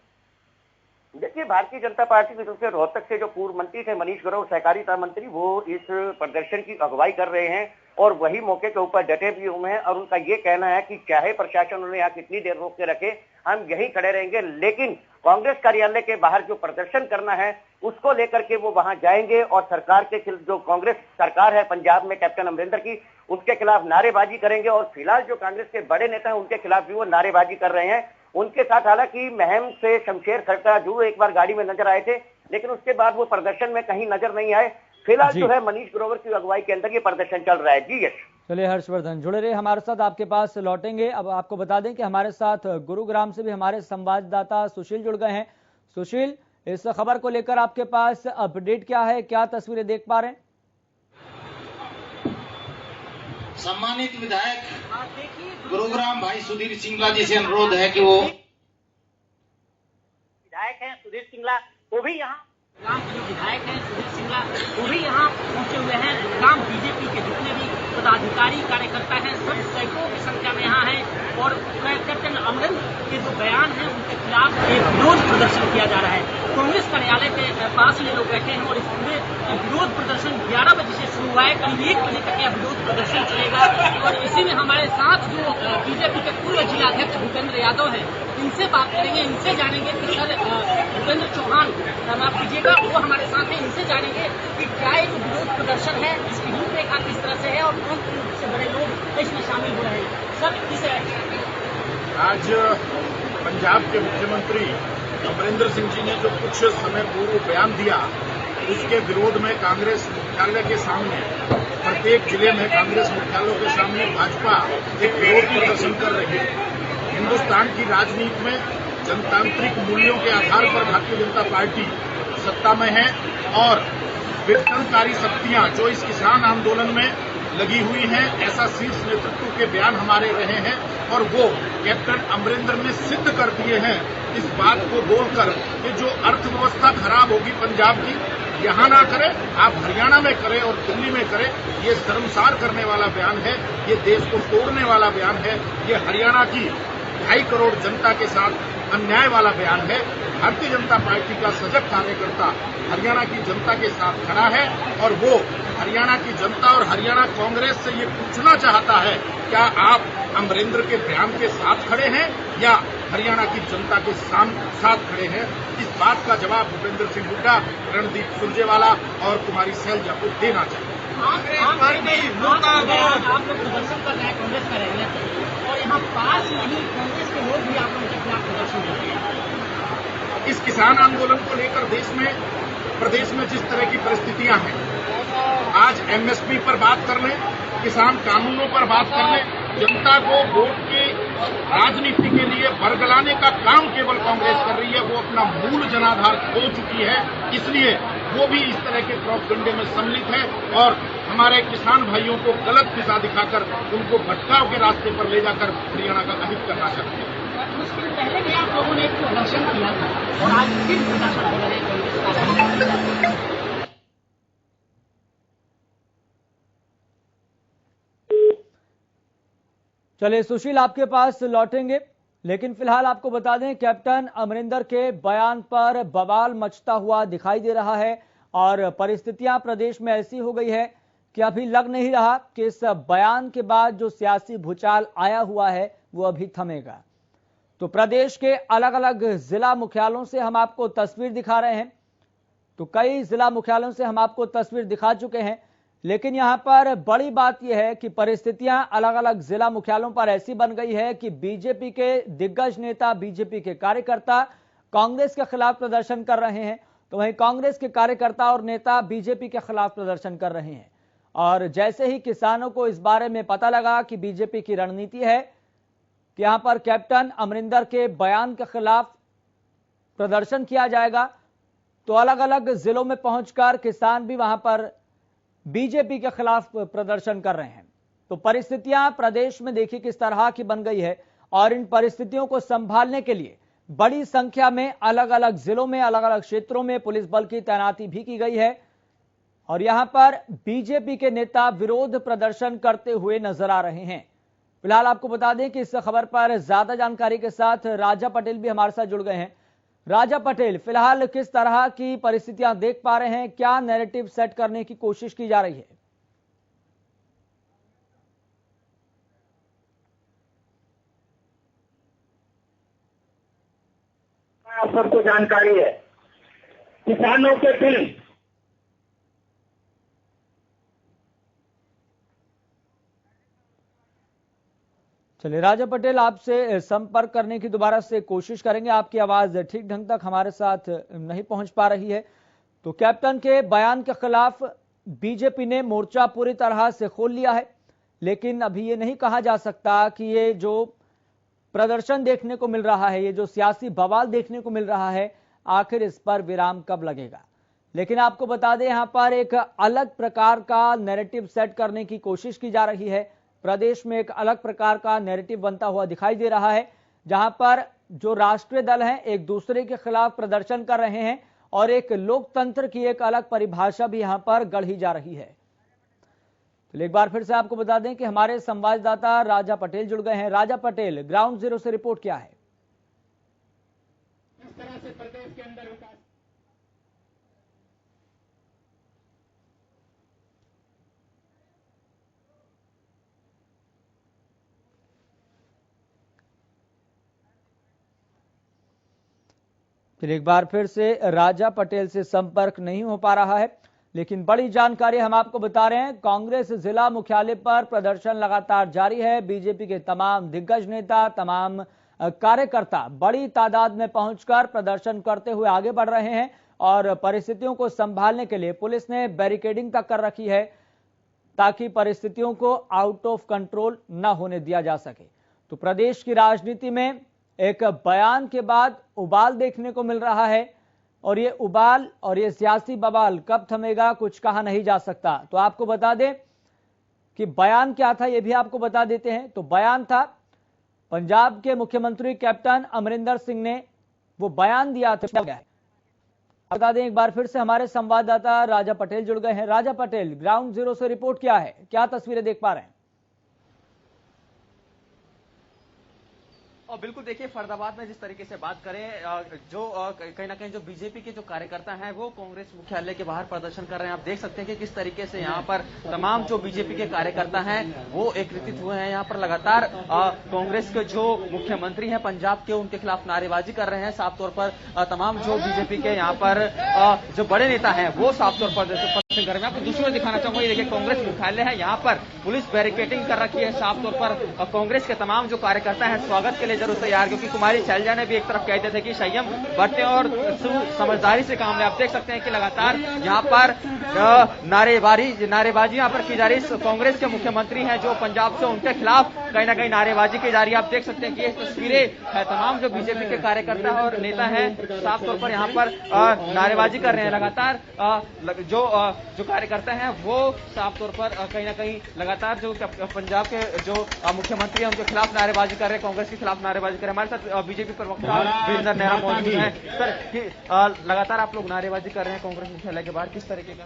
देखिए, भारतीय जनता पार्टी की तरफ से रोहतक से जो पूर्व मंत्री थे मनीष ग्रोवर, सहकारिता मंत्री, वो इस प्रदर्शन की अगुवाई कर रहे हैं और वही मौके के ऊपर डटे भी हुए हैं। और उनका ये कहना है कि चाहे प्रशासन उन्हें यहाँ कितनी देर रोक के रखे, हम यहीं खड़े रहेंगे, लेकिन कांग्रेस कार्यालय के बाहर जो प्रदर्शन करना है उसको लेकर के वो वहां जाएंगे और सरकार के जो कांग्रेस सरकार है पंजाब में कैप्टन अमरिंदर की, उसके खिलाफ नारेबाजी करेंगे। और फिलहाल जो कांग्रेस के बड़े नेता हैं उनके खिलाफ भी वो नारेबाजी कर रहे हैं। उनके साथ हालांकि महम से शमशेर खड़का जो एक बार गाड़ी में नजर आए थे, लेकिन उसके बाद वो प्रदर्शन में कहीं नजर नहीं आए। फिलहाल जो है मनीष ग्रोवर की अगुवाई के अंदर ये प्रदर्शन चल रहा है। जी यश। चलिए हर्षवर्धन, जुड़े रहे हमारे साथ, आपके पास लौटेंगे। अब आपको बता दें कि हमारे साथ गुरुग्राम से भी हमारे संवाददाता सुशील जुड़ गए हैं। सुशील, इस खबर को लेकर आपके पास अपडेट क्या है, क्या तस्वीरें देख पा रहे हैं? सम्मानित विधायक गुरुग्राम भाई सुधीर सिंगला जी से अनुरोध है कि वो विधायक हैं सुधीर सिंगला, वो भी यहाँ विधायक हैं सुधीर सिंगला, वो भी यहाँ पहुंचे हुए हैं। गुरुग्राम बीजेपी के जितने भी पदाधिकारी कार्यकर्ता हैं सब सैकड़ों की संख्या में यहाँ हैं और कैप्टन अमरिंदर के जो बयान है उनके खिलाफ एक विरोध प्रदर्शन किया जा रहा है। कांग्रेस कार्यालय के पास ये लोग बैठे हैं और इस पूरे विरोध प्रदर्शन 11 बजे से शुरू हुआ है, करीब 1 बजे तक यह विरोध प्रदर्शन चलेगा। और इसी में हमारे साथ जो बीजेपी के पूर्व जिलाध्यक्ष भूपेंद्र यादव हैं, इनसे बात करेंगे, इनसे जानेंगे कि सर भूपेंद्र चौहान, माफ कीजिएगा, वो हमारे साथ हैं, इनसे जानेंगे कि क्या एक विरोध प्रदर्शन है, इसकी रूपरेखा किस तरह से है और कौन से बड़े लोग इसमें शामिल हो रहे हैं। सर, किसे आज पंजाब के मुख्यमंत्री अमरिंदर सिंह जी ने जो कुछ समय पूर्व बयान दिया उसके विरोध में कांग्रेस मुख्यालय के सामने, प्रत्येक जिले में कांग्रेस मुख्यालयों के सामने भाजपा एक विरोध प्रदर्शन कर रही है। हिंदुस्तान की राजनीति में जनतांत्रिक मूल्यों के आधार पर भारतीय जनता पार्टी सत्ता में है और विघटनकारी शक्तियां जो इस किसान आंदोलन में लगी हुई हैं, ऐसा शीर्ष नेतृत्व के बयान हमारे रहे हैं और वो कैप्टन अमरिंदर ने सिद्ध कर दिए हैं इस बात को बोलकर कि जो अर्थव्यवस्था खराब होगी पंजाब की, यहां ना करें, आप हरियाणा में करें और दिल्ली में करें। ये शर्मसार करने वाला बयान है, ये देश को तोड़ने वाला बयान है। ये हरियाणा की 2.5 करोड़ जनता के साथ अन्याय वाला बयान है। भारतीय जनता पार्टी का सजग कार्यकर्ता हरियाणा की जनता के साथ खड़ा है और वो हरियाणा की जनता और हरियाणा कांग्रेस से ये पूछना चाहता है, क्या आप अमरेंद्र के बयान के साथ खड़े हैं या हरियाणा की जनता के साथ खड़े हैं? इस बात का जवाब भूपेंद्र सिंह हुड्डा, रणदीप सुरजेवाला और कुमारी सैलजा को देना चाहिए। आप लोग प्रदर्शन कर रहे हैं कांग्रेस का रहने और यहाँ पास नहीं कांग्रेस के लोग भी आप लोगों के खिलाफ प्रदर्शन कर रहे हैं। इस किसान आंदोलन को लेकर प्रदेश में जिस तरह की परिस्थितियां हैं, आज एमएसपी पर बात कर लें, किसान कानूनों पर बात कर लें, जनता को वोट की राजनीति के लिए बरगलाने का काम केवल कांग्रेस कर रही है। वो अपना मूल जनाधार खो चुकी है, इसलिए वो भी इस तरह के प्रोपगंडे में सम्मिलित है और हमारे किसान भाइयों को गलत दिशा दिखाकर उनको भटकाव के रास्ते पर ले जाकर हरियाणा का अहित करना चाहते हैं। कुछ दिन पहले भी आप लोगों ने एक प्रदर्शन किया था और आज फिर प्रदर्शन हो रहे हैं। चलिए सुशील, आपके पास लौटेंगे, लेकिन फिलहाल आपको बता दें कैप्टन अमरिंदर के बयान पर बवाल मचता हुआ दिखाई दे रहा है और परिस्थितियां प्रदेश में ऐसी हो गई है कि अभी लग नहीं रहा कि इस बयान के बाद जो सियासी भूचाल आया हुआ है वो अभी थमेगा। तो प्रदेश के अलग अलग जिला मुख्यालयों से हम आपको तस्वीर दिखा रहे हैं, तो कई जिला मुख्यालयों से हम आपको तस्वीर दिखा चुके हैं, लेकिन यहां पर बड़ी बात यह है कि परिस्थितियां अलग अलग जिला मुख्यालयों पर ऐसी बन गई है कि बीजेपी के दिग्गज नेता, बीजेपी के कार्यकर्ता कांग्रेस के खिलाफ प्रदर्शन कर रहे हैं, तो वहीं कांग्रेस के कार्यकर्ता और नेता बीजेपी के खिलाफ प्रदर्शन कर रहे हैं। और जैसे ही किसानों को इस बारे में पता लगा कि बीजेपी की रणनीति है कि यहां पर कैप्टन अमरिंदर के बयान के खिलाफ प्रदर्शन किया जाएगा, तो अलग अलग जिलों में पहुंचकर किसान भी वहां पर बीजेपी के खिलाफ प्रदर्शन कर रहे हैं। तो परिस्थितियां प्रदेश में देखिए किस तरह की बन गई है और इन परिस्थितियों को संभालने के लिए बड़ी संख्या में अलग अलग जिलों में, अलग अलग क्षेत्रों में पुलिस बल की तैनाती भी की गई है और यहां पर बीजेपी के नेता विरोध प्रदर्शन करते हुए नजर आ रहे हैं। फिलहाल आपको बता दें कि इस खबर पर ज्यादा जानकारी के साथ राजा पटेल भी हमारे साथ जुड़ गए हैं। राजा पटेल, फिलहाल किस तरह की परिस्थितियां देख पा रहे हैं, क्या नैरेटिव सेट करने की कोशिश की जा रही है? आप सबको जानकारी है, किसानों के दिल चलिए राजा पटेल, आपसे संपर्क करने की दोबारा से कोशिश करेंगे, आपकी आवाज ठीक ढंग तक हमारे साथ नहीं पहुंच पा रही है। तो कैप्टन के बयान के खिलाफ बीजेपी ने मोर्चा पूरी तरह से खोल लिया है, लेकिन अभी ये नहीं कहा जा सकता कि ये जो प्रदर्शन देखने को मिल रहा है, ये जो सियासी बवाल देखने को मिल रहा है, आखिर इस पर विराम कब लगेगा। लेकिन आपको बता दें यहां पर एक अलग प्रकार का नैरेटिव सेट करने की कोशिश की जा रही है। प्रदेश में एक अलग प्रकार का नैरेटिव बनता हुआ दिखाई दे रहा है, जहां पर जो राष्ट्रीय दल हैं एक दूसरे के खिलाफ प्रदर्शन कर रहे हैं और एक लोकतंत्र की एक अलग परिभाषा भी यहां पर गढ़ी जा रही है। तो एक बार फिर से आपको बता दें कि हमारे संवाददाता राजा पटेल जुड़ गए हैं। राजा पटेल, ग्राउंड जीरो से रिपोर्ट क्या है? इस तरह से प्रदेश के अंदर विकास फिर एक बार फिर से राजा पटेल से संपर्क नहीं हो पा रहा है, लेकिन बड़ी जानकारी हम आपको बता रहे हैं। कांग्रेस जिला मुख्यालय पर प्रदर्शन लगातार जारी है। बीजेपी के तमाम दिग्गज नेता, तमाम कार्यकर्ता बड़ी तादाद में पहुंचकर प्रदर्शन करते हुए आगे बढ़ रहे हैं और परिस्थितियों को संभालने के लिए पुलिस ने बैरिकेडिंग तक कर रखी है ताकि परिस्थितियों को आउट ऑफ कंट्रोल न होने दिया जा सके। तो प्रदेश की राजनीति में एक बयान के बाद उबाल देखने को मिल रहा है और ये उबाल और ये सियासी बवाल कब थमेगा कुछ कहा नहीं जा सकता। तो आपको बता दें कि बयान क्या था, ये भी आपको बता देते हैं। तो बयान था पंजाब के मुख्यमंत्री कैप्टन अमरिंदर सिंह ने वो बयान दिया था। बता दें एक बार फिर से हमारे संवाददाता राजा पटेल जुड़ गए हैं। राजा पटेल, ग्राउंड जीरो से रिपोर्ट क्या है, क्या तस्वीरें देख पा रहे हैं? और बिल्कुल देखिए, फरीदाबाद में जिस तरीके से बात करें, जो कहीं ना कहीं जो बीजेपी के जो कार्यकर्ता हैं वो कांग्रेस मुख्यालय के बाहर प्रदर्शन कर रहे हैं। आप देख सकते हैं कि किस तरीके से यहाँ पर तमाम जो बीजेपी के कार्यकर्ता हैं वो एकत्रित हुए हैं। यहाँ पर लगातार कांग्रेस के जो मुख्यमंत्री हैं पंजाब के, उनके खिलाफ नारेबाजी कर रहे हैं। साफ तौर पर तमाम जो बीजेपी के यहाँ पर जो बड़े नेता हैं वो साफ तौर पर प्रदर्शन कर रहे हैं। आपको दूसरी ओर दिखाना चाहूंगा, ये देखिए कांग्रेस मुख्यालय है, यहाँ पर पुलिस बैरिकेडिंग कर रखी है। साफ तौर पर कांग्रेस के तमाम जो कार्यकर्ता हैं स्वागत के लिए जरूर तैयार, क्योंकि कुमारी शैलजा ने भी एक तरफ कहते थे कि संयम बरतें और समझदारी से काम लें। आप देख सकते हैं कि लगातार यहाँ पर नारेबाजी यहाँ पर की जा रही है। कांग्रेस के मुख्यमंत्री हैं जो पंजाब से, उनके खिलाफ कहीं ना कहीं नारेबाजी की जा रही है। आप देख सकते हैं कि ये तस्वीरें है, तमाम जो बीजेपी के कार्यकर्ता और नेता हैं साफ तौर पर यहाँ पर नारेबाजी कर रहे हैं। लगातार जो कार्यकर्ता हैं वो साफ तौर पर कहीं ना कहीं लगातार जो पंजाब के जो मुख्यमंत्री हैं उनके खिलाफ नारेबाजी कर रहे हैं, कांग्रेस के खिलाफ नारेबाजी कर रहे हैं। हमारे साथ बीजेपी प्रवक्ता वीरेंद्र नेहरा मौजूद है। सर, लगातार आप लोग नारेबाजी कर रहे हैं कांग्रेस मुख्यालय के बाहर, किस तरीके का?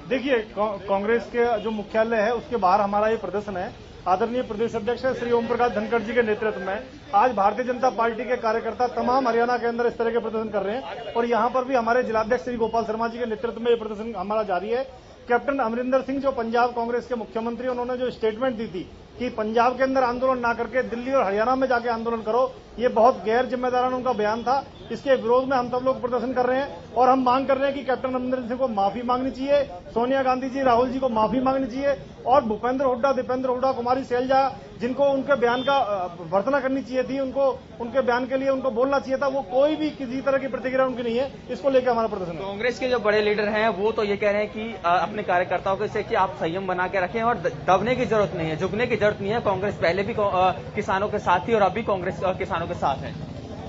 देखिए, कांग्रेस के जो मुख्यालय है उसके बाहर हमारा ये प्रदर्शन है। आदरणीय प्रदेश अध्यक्ष श्री ओम प्रकाश धनखड़ जी के नेतृत्व में आज भारतीय जनता पार्टी के कार्यकर्ता तमाम हरियाणा के अंदर इस तरह के प्रदर्शन कर रहे हैं, और यहाँ पर भी हमारे जिलाध्यक्ष श्री गोपाल शर्मा जी के नेतृत्व में ये प्रदर्शन हमारा जारी है। कैप्टन अमरिंदर सिंह जो पंजाब कांग्रेस के मुख्यमंत्री, उन्होंने जो स्टेटमेंट दी थी कि पंजाब के अंदर आंदोलन ना करके दिल्ली और हरियाणा में जाके आंदोलन करो, ये बहुत गैर जिम्मेदाराना उनका बयान था। इसके विरोध में हम सब लोग प्रदर्शन कर रहे हैं और हम मांग कर रहे हैं कि कैप्टन अमरिंदर सिंह को माफी मांगनी चाहिए, सोनिया गांधी जी, राहुल जी को माफी मांगनी चाहिए, और भूपेंद्र हुड्डा, दीपेंद्र हुड्डा, कुमारी शैलजा, जिनको उनके बयान का भर्त्सना करनी चाहिए थी, उनको उनके बयान के लिए उनको बोलना चाहिए था, वो कोई भी किसी तरह की प्रतिक्रिया उनकी नहीं है। इसको लेकर हमारा प्रदर्शन है। कांग्रेस के जो बड़े लीडर हैं वो तो ये कह रहे हैं कि अपने कार्यकर्ताओं के से कि आप संयम बना के रखें और दबने की जरूरत नहीं है, झुकने की जरूरत नहीं है। कांग्रेस पहले भी किसानों के साथ थी और अभी कांग्रेस किसानों के साथ है।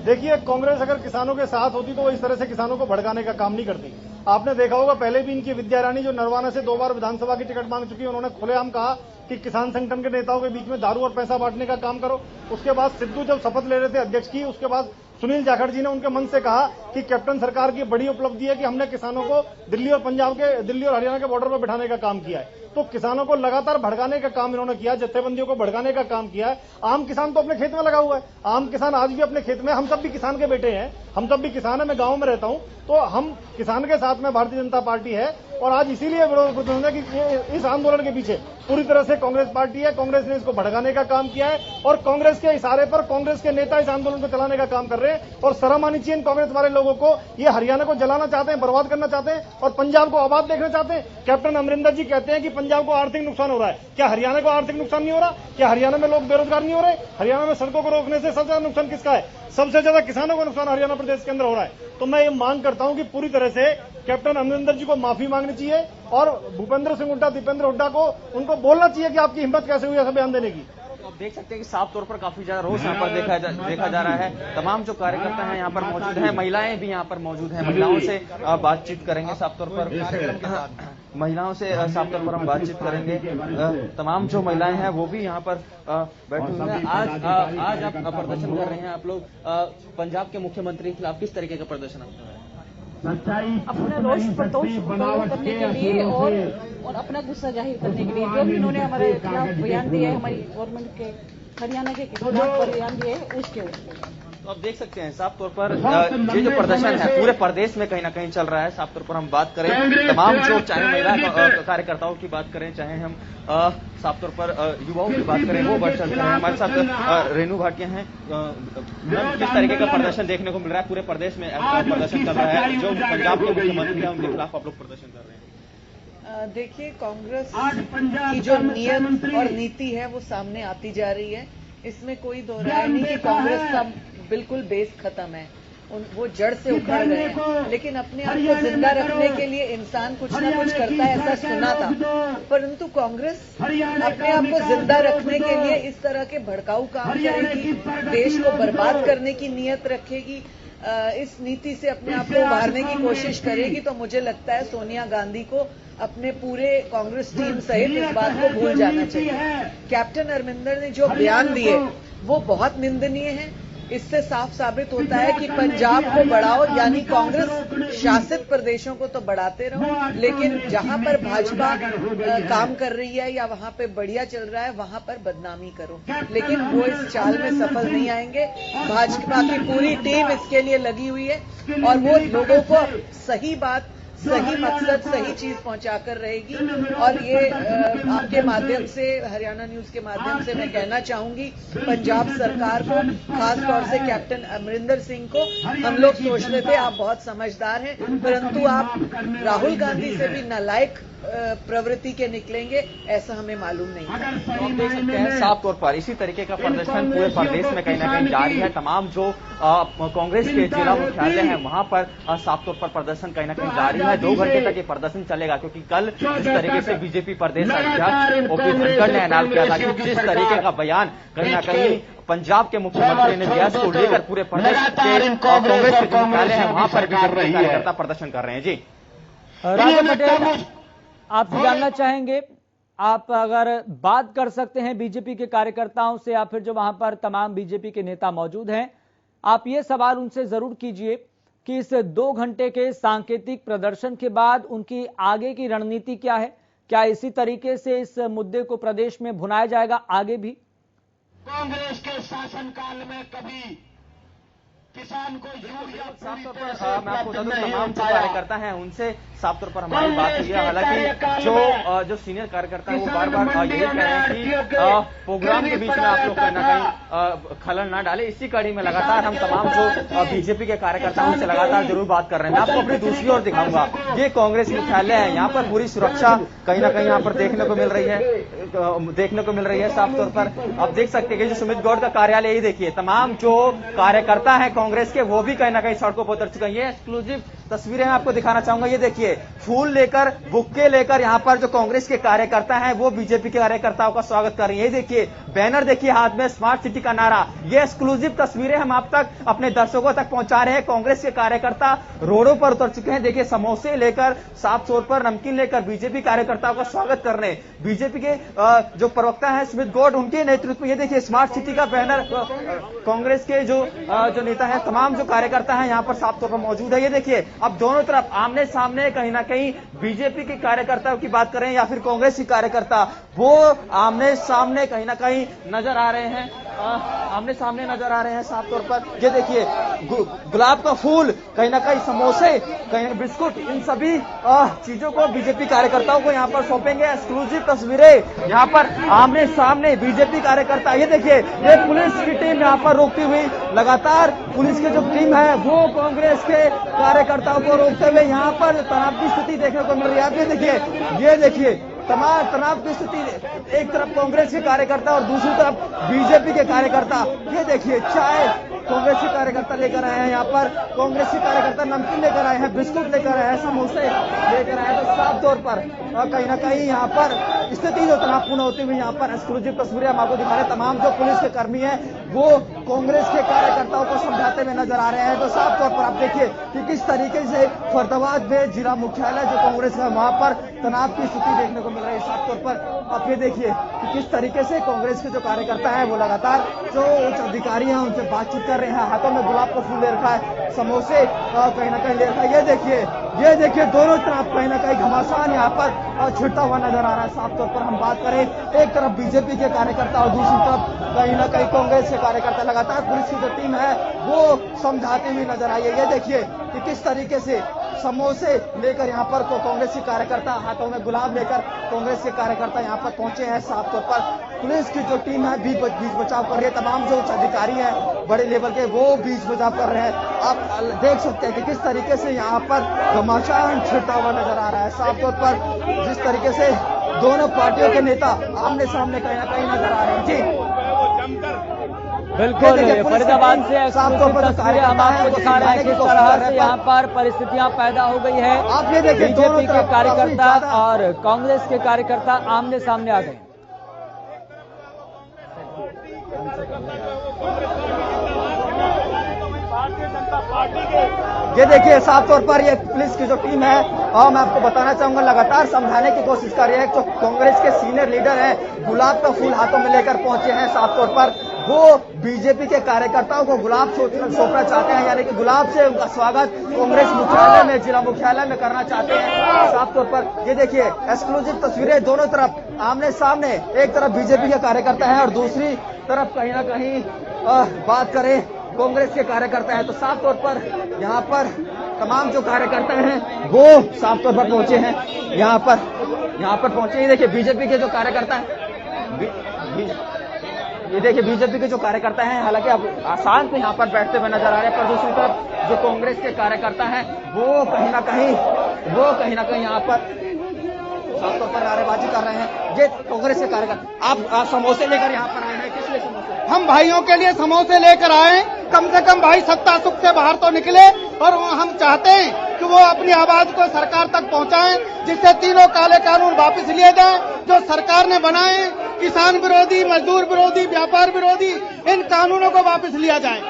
देखिए, कांग्रेस अगर किसानों के साथ होती तो वो इस तरह से किसानों को भड़काने का काम नहीं करती। आपने देखा होगा, पहले भी इनकी विद्या रानी जो नरवाना से 2 बार विधानसभा की टिकट मांग चुकी है, उन्होंने खुलेआम कहा कि किसान संगठन के नेताओं के बीच में दारू और पैसा बांटने का काम करो। उसके बाद सिद्धू जब शपथ ले रहे थे अध्यक्ष की, उसके बाद सुनील जाखड़ जी ने उनके मन से कहा कि कैप्टन सरकार की बड़ी उपलब्धि है कि हमने किसानों को दिल्ली और हरियाणा के बॉर्डर पर बैठाने का काम किया है। तो किसानों को लगातार भड़काने का काम इन्होंने किया, जत्थेबंदियों को भड़काने का काम किया है। आम किसान तो अपने खेत में लगा हुआ है, आम किसान आज भी अपने खेत में, हम सब भी किसान के बेटे हैं, हम सब भी किसान है, मैं गांव में रहता हूं, तो हम किसान के साथ में भारतीय जनता पार्टी है। और आज इसीलिए विरोध प्रदर्शन है कि इस आंदोलन के पीछे पूरी तरह से कांग्रेस पार्टी है। कांग्रेस ने इसको भड़काने का काम किया है और कांग्रेस के इशारे पर कांग्रेस के नेता इस आंदोलन को चलाने का काम कर रहे हैं। और शर्म आनी चाहिए कांग्रेस वाले लोगों को। ये हरियाणा को जलाना चाहते हैं, बर्बाद करना चाहते हैं और पंजाब को आबाद देखना चाहते हैं। कैप्टन अमरिंदर जी कहते हैं कि पंजाब को आर्थिक नुकसान हो रहा है, क्या हरियाणा को आर्थिक नुकसान नहीं हो रहा? क्या हरियाणा में लोग बेरोजगार नहीं हो रहे? हरियाणा में सड़कों को रोकने से सबसे ज्यादा नुकसान किसका है? सबसे ज्यादा किसानों को नुकसान हरियाणा प्रदेश के अंदर हो रहा है। तो मैं ये मांग करता हूं कि पूरी तरह से कैप्टन अमरिंदर जी को माफी मांगनी चाहिए और भूपेंद्र सिंह हुड्डा, दीपेंद्र हुड्डा को उनको बोलना चाहिए कि आपकी हिम्मत कैसे हुई ऐसा बयान देने की। आप देख सकते हैं कि साफ तौर पर काफी ज्यादा रोष यहाँ पर देखा जा रहा है। तमाम जो कार्यकर्ता हैं यहाँ पर मौजूद हैं, महिलाएं भी यहाँ पर मौजूद हैं। महिलाओं से बातचीत करेंगे, साफ तौर पर महिलाओं से साफ तौर पर हम बातचीत करेंगे। तमाम जो महिलाएं हैं वो भी यहाँ पर बैठी हुई हैं। आज आप प्रदर्शन कर रहे हैं, आप लोग पंजाब के मुख्यमंत्री के खिलाफ किस तरीके का प्रदर्शन आप कर रहे हैं? अपना रोष करने के लिए और अपना गुस्सा जाहिर करने के लिए, जो भी उन्होंने हमारे खिलाफ बयान दिया है, हमारी गवर्नमेंट के हरियाणा के खिलाफ बयान दिए है, उसके तो आप देख सकते हैं साफ तौर पर ये जो प्रदर्शन है पूरे प्रदेश में कहीं ना कहीं चल रहा है। साफ तौर पर हम बात करें तमाम जो चाहे महिला कार्यकर्ताओं की बात करें, चाहे हम साफ तौर पर युवाओं की बात करें, वो बढ़ चल रहे हैं। हमारे साथ रेणु भाटिया हैं। किस तरीके का प्रदर्शन देखने को मिल रहा है? पूरे प्रदेश में प्रदर्शन चल रहा है, जो पंजाब के मुख्यमंत्री हैं उनके खिलाफ आप लोग प्रदर्शन कर रहे हैं। देखिए, कांग्रेस की जो नियत और नीति है वो सामने आती जा रही है, इसमें कोई दो राय नहीं कि कांग्रेस का बिल्कुल बेस खत्म है, वो जड़ से उखड़ गए हैं। लेकिन अपने आप को जिंदा रखने के लिए इंसान कुछ ना कुछ करता है, ऐसा सुना था। परंतु कांग्रेस अपने आप को जिंदा रखने के लिए इस तरह के भड़काऊ काम करेगी, देश को बर्बाद करने की नीयत रखेगी, इस नीति से अपने आप को उभारने की कोशिश करेगी। तो मुझे लगता है सोनिया गांधी को अपने पूरे कांग्रेस टीम सहित इस बात को भूल जाना चाहिए। कैप्टन अमरिंदर ने जो बयान दिए वो बहुत निंदनीय है। इससे साफ साबित होता है कि पंजाब को बढ़ाओ, यानी कांग्रेस शासित प्रदेशों को तो बढ़ाते रहो, लेकिन जहां पर भाजपा काम कर रही है या वहां पे बढ़िया चल रहा है वहां पर बदनामी करो। लेकिन वो इस चाल में सफल नहीं आएंगे। भाजपा की पूरी टीम इसके लिए लगी हुई है और वो लोगों को सही बात, सही मकसद, सही चीज पहुंचाकर रहेगी। और ये आपके माध्यम से, हरियाणा न्यूज के माध्यम से मैं कहना चाहूंगी पंजाब सरकार को, खास तौर से कैप्टन अमरिंदर सिंह को, हम लोग सोचते थे आप बहुत समझदार हैं, परंतु आप राहुल गांधी से भी नालायक प्रवृत्ति के निकलेंगे, ऐसा हमें मालूम नहीं था। तो आप देख सकते हैं साफ तौर पर इसी तरीके का प्रदर्शन पूरे प्रदेश में कहीं ना कहीं जारी है। तमाम जो कांग्रेस के जिला मुख्यालय हैं वहां पर साफ तौर पर प्रदर्शन कहीं ना कहीं जारी है। 2 घंटे तक ये प्रदर्शन चलेगा, क्योंकि कल जिस तरीके से बीजेपी प्रदेश अध्यक्ष ओपी धनखड़ ने ऐलान किया था कि जिस तरीके का बयान कहीं ना कहीं पंजाब के मुख्यमंत्री ने दिया, इसको लेकर पूरे प्रदेश के कांग्रेस के जो मुख्यालय है वहां पर बीजेपी कार्यकर्ता प्रदर्शन कर रहे हैं। जी राजा पटेल, आपसे जानना चाहेंगे, आप अगर बात कर सकते हैं बीजेपी के कार्यकर्ताओं से या फिर जो वहां पर तमाम बीजेपी के नेता मौजूद हैं, आप ये सवाल उनसे जरूर कीजिए कि इस 2 घंटे के सांकेतिक प्रदर्शन के बाद उनकी आगे की रणनीति क्या है? क्या इसी तरीके से इस मुद्दे को प्रदेश में भुनाया जाएगा आगे भी? कांग्रेस के शासनकाल में कभी किसान को साफ तौर पर मैं आपको बता दूं, तमाम जो कार्यकर्ता हैं उनसे साफ तौर पर हमारी बात हुई है। हालांकि जो सीनियर कार्यकर्ता है वो बार बार यही कह रहे हैं कि प्रोग्राम के बीच में आप लोग कहीं ना कहीं खलल ना डाले। इसी कड़ी में लगातार हम तमाम जो बीजेपी के कार्यकर्ता हैं उनसे लगातार जरूर बात कर रहे हैं। मैं आपको अपनी दूसरी ओर दिखाऊंगा, ये कांग्रेस मुख्यालय है, यहाँ पर पूरी सुरक्षा कहीं ना कहीं यहाँ पर देखने को मिल रही है साफ तौर पर। आप देख सकते हैं कि जो सुमित गौड़ का कार्यालय, ये देखिए तमाम जो कार्यकर्ता है कांग्रेस के वो भी कहीं ना कहीं सड़कों पर उतर चुके हैं। ये एक्सक्लूसिव तस्वीरें मैं आपको दिखाना चाहूंगा। ये देखिए फूल लेकर, बुक्के लेकर यहाँ पर जो कांग्रेस के कार्यकर्ता हैं वो बीजेपी के कार्यकर्ताओं का स्वागत कर रही है। ये देखिए बैनर देखिए हाथ में, स्मार्ट सिटी का नारा। ये एक्सक्लूसिव तस्वीरें हम आप तक, अपने दर्शकों तक पहुंचा रहे हैं। कांग्रेस के कार्यकर्ता रोडों पर उतर चुके हैं। देखिए समोसे लेकर, साफ तौर पर नमकीन लेकर बीजेपी कार्यकर्ताओं का स्वागत कर रहे हैं। बीजेपी के जो प्रवक्ता है सुमित गौड़, उनके नेतृत्व में ये देखिए स्मार्ट सिटी का बैनर, कांग्रेस के जो नेता है, तमाम जो कार्यकर्ता है यहाँ पर साफ तौर पर मौजूद है। ये देखिए अब दोनों तरफ आमने सामने कहीं ना कहीं बीजेपी के कार्यकर्ताओं की बात करें या फिर कांग्रेस के कार्यकर्ता, वो आमने सामने कहीं ना कहीं नजर आ रहे हैं, आमने सामने नजर आ रहे हैं साफ तौर पर। ये देखिए गुलाब का फूल, कहीं ना कहीं समोसे, कहीं बिस्कुट, इन सभी चीजों को बीजेपी कार्यकर्ताओं को यहाँ पर सौंपेंगे। एक्सक्लूसिव तस्वीरें यहाँ पर आमने सामने बीजेपी कार्यकर्ता। ये देखिए ये पुलिस की टीम यहाँ पर रोकती हुई, लगातार पुलिस की जो टीम है वो कांग्रेस के कार्यकर्ताओं को रोकते हुए यहाँ पर तनाव की स्थिति देखने को मिल रही है। ये देखिए तनाव की स्थिति, एक तरफ कांग्रेस के कार्यकर्ता और दूसरी तरफ बीजेपी के कार्यकर्ता। ये देखिए चाय कांग्रेस के कार्यकर्ता लेकर आए हैं, यहाँ पर कांग्रेस के कार्यकर्ता नमकीन लेकर आए हैं, बिस्कुट लेकर आए हैं, समोसे लेकर आए हैं। तो साफ तौर पर कहीं ना कहीं यहाँ पर स्थिति जो तनावपूर्ण होती हुई यहाँ पर एक्सक्लूसिव तस्वीरें हम आपको दिखा रहे हैं। तमाम जो पुलिस के कर्मी हैं वो कांग्रेस के कार्यकर्ताओं को समझाते हुए नजर आ रहे हैं। तो साफ तौर पर आप देखिए कि किस तरीके से फरीदाबाद में जिला मुख्यालय जो कांग्रेस का, वहां पर तनाव की स्थिति देखने को मिल रही है। साफ तौर पर आप ये देखिए कि किस तरीके से कांग्रेस के जो कार्यकर्ता है वो लगातार जो उच्च अधिकारी हैं उनसे बातचीत कर रहे हैं। हाथों में गुलाब का फूल ले रखा है, समोसे कहीं ना कहीं ले रखा है। ये देखिए दोनों तरफ कहीं ना कहीं घमासान यहाँ पर छिड़ता हुआ नजर आ रहा है। साफ तौर पर हम बात करें, एक तरफ बीजेपी के कार्यकर्ता और दूसरी तरफ कहीं ना कहीं कांग्रेस के कार्यकर्ता, लगातार पुलिस की जो टीम है वो समझाती हुई नजर आई है। ये देखिए कि किस तरीके से समोसे लेकर यहाँ पर कांग्रेस के कार्यकर्ता, हाथों में गुलाब लेकर कांग्रेस के कार्यकर्ता यहाँ पर पहुंचे हैं। साफ तौर पर पुलिस की जो टीम है बीच बचाव कर रही है, तमाम जो उच्च अधिकारी हैं बड़े लेवल के वो बीच बचाव कर रहे हैं। आप देख सकते हैं कि किस तरीके से यहाँ पर घमासान छिड़ता हुआ नजर आ रहा है। साफ तौर पर जिस तरीके से दोनों पार्टियों के नेता आमने सामने कहीं ना कहीं नजर आ रहे हैं। जी बिल्कुल, फरीदाबाद से तस्वीरें हम आपको दिखा रहे हैं किस तरह से यहाँ पर परिस्थितियां पैदा हो गई है। आप ये देखिए बीजेपी के कार्यकर्ता और कांग्रेस के कार्यकर्ता आमने सामने आ गए। ये देखिए साफ तौर पर ये पुलिस की जो टीम है, और मैं आपको बताना चाहूंगा लगातार समझाने की कोशिश कर रही है। जो कांग्रेस के सीनियर लीडर हैं गुलाब का फूल हाथों में लेकर पहुंचे हैं। साफ तौर पर वो बीजेपी के कार्यकर्ताओं को गुलाब सौंपना चाहते हैं, यानी कि गुलाब से उनका स्वागत कांग्रेस मुख्यालय में, जिला मुख्यालय में करना चाहते हैं। साफ तौर पर ये देखिए एक्सक्लूसिव तस्वीरें, दोनों तरफ आमने सामने, एक तरफ बीजेपी के कार्यकर्ता है और दूसरी तरफ कहीं ना कहीं बात करें कांग्रेस के कार्यकर्ता है। तो साफ तौर पर यहाँ पर तमाम जो कार्यकर्ता हैं वो साफ तौर पर पहुंचे हैं, यहाँ पर पहुंचे। देखिए बीजेपी के जो कार्यकर्ता हैं, ये देखिए बीजेपी के जो कार्यकर्ता हैं, हालांकि अब आसान से यहाँ पर बैठते हुए नजर आ रहे हैं, पर दूसरी तरफ जो कांग्रेस के कार्यकर्ता हैं वो कहीं ना कहीं यहाँ पर साफ तौर पर नारेबाजी कर रहे हैं। ये कांग्रेस के कार्यकर्ता, आप समोसे लेकर यहाँ पर आए हैं, किस लिए समोसे? हम भाइयों के लिए समोसे लेकर आए, कम से कम भाई सत्ता सुख से बाहर तो निकले, और हम चाहते हैं कि वो अपनी आवाज को सरकार तक पहुंचाएं, जिससे तीनों काले कानून वापस लिए जाएं जो सरकार ने बनाए, किसान विरोधी, मजदूर विरोधी, व्यापार विरोधी, इन कानूनों को वापस लिया जाए।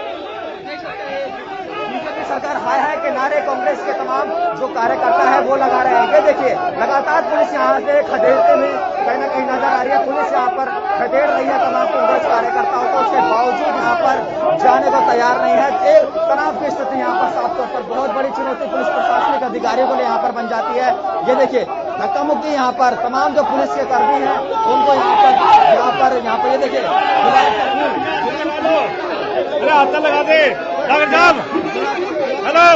बीजेपी सरकार हाय हाय के नारे कांग्रेस के तमाम जो कार्यकर्ता है वो लगा रहे हैं। ये देखिए लगातार पुलिस यहाँ से खदेड़ते हुए कहीं ना कहीं नजर आ रही है। पुलिस यहाँ पर खदेड़ रही है तमाम कांग्रेस कार्यकर्ताओं को, उसके बावजूद यहाँ पर जाने को तैयार नहीं है। एक तनाव की स्थिति यहाँ पर साफ तौर पर बहुत बड़ी चुनौती पुलिस प्रशासनिक अधिकारियों को यहाँ पर बन जाती है। ये देखिए धक्का मुक्की यहाँ पर तमाम जो पुलिस के कर्मी हैं उनको यहाँ पर ये देखिए हाथ लगा दे हेलो,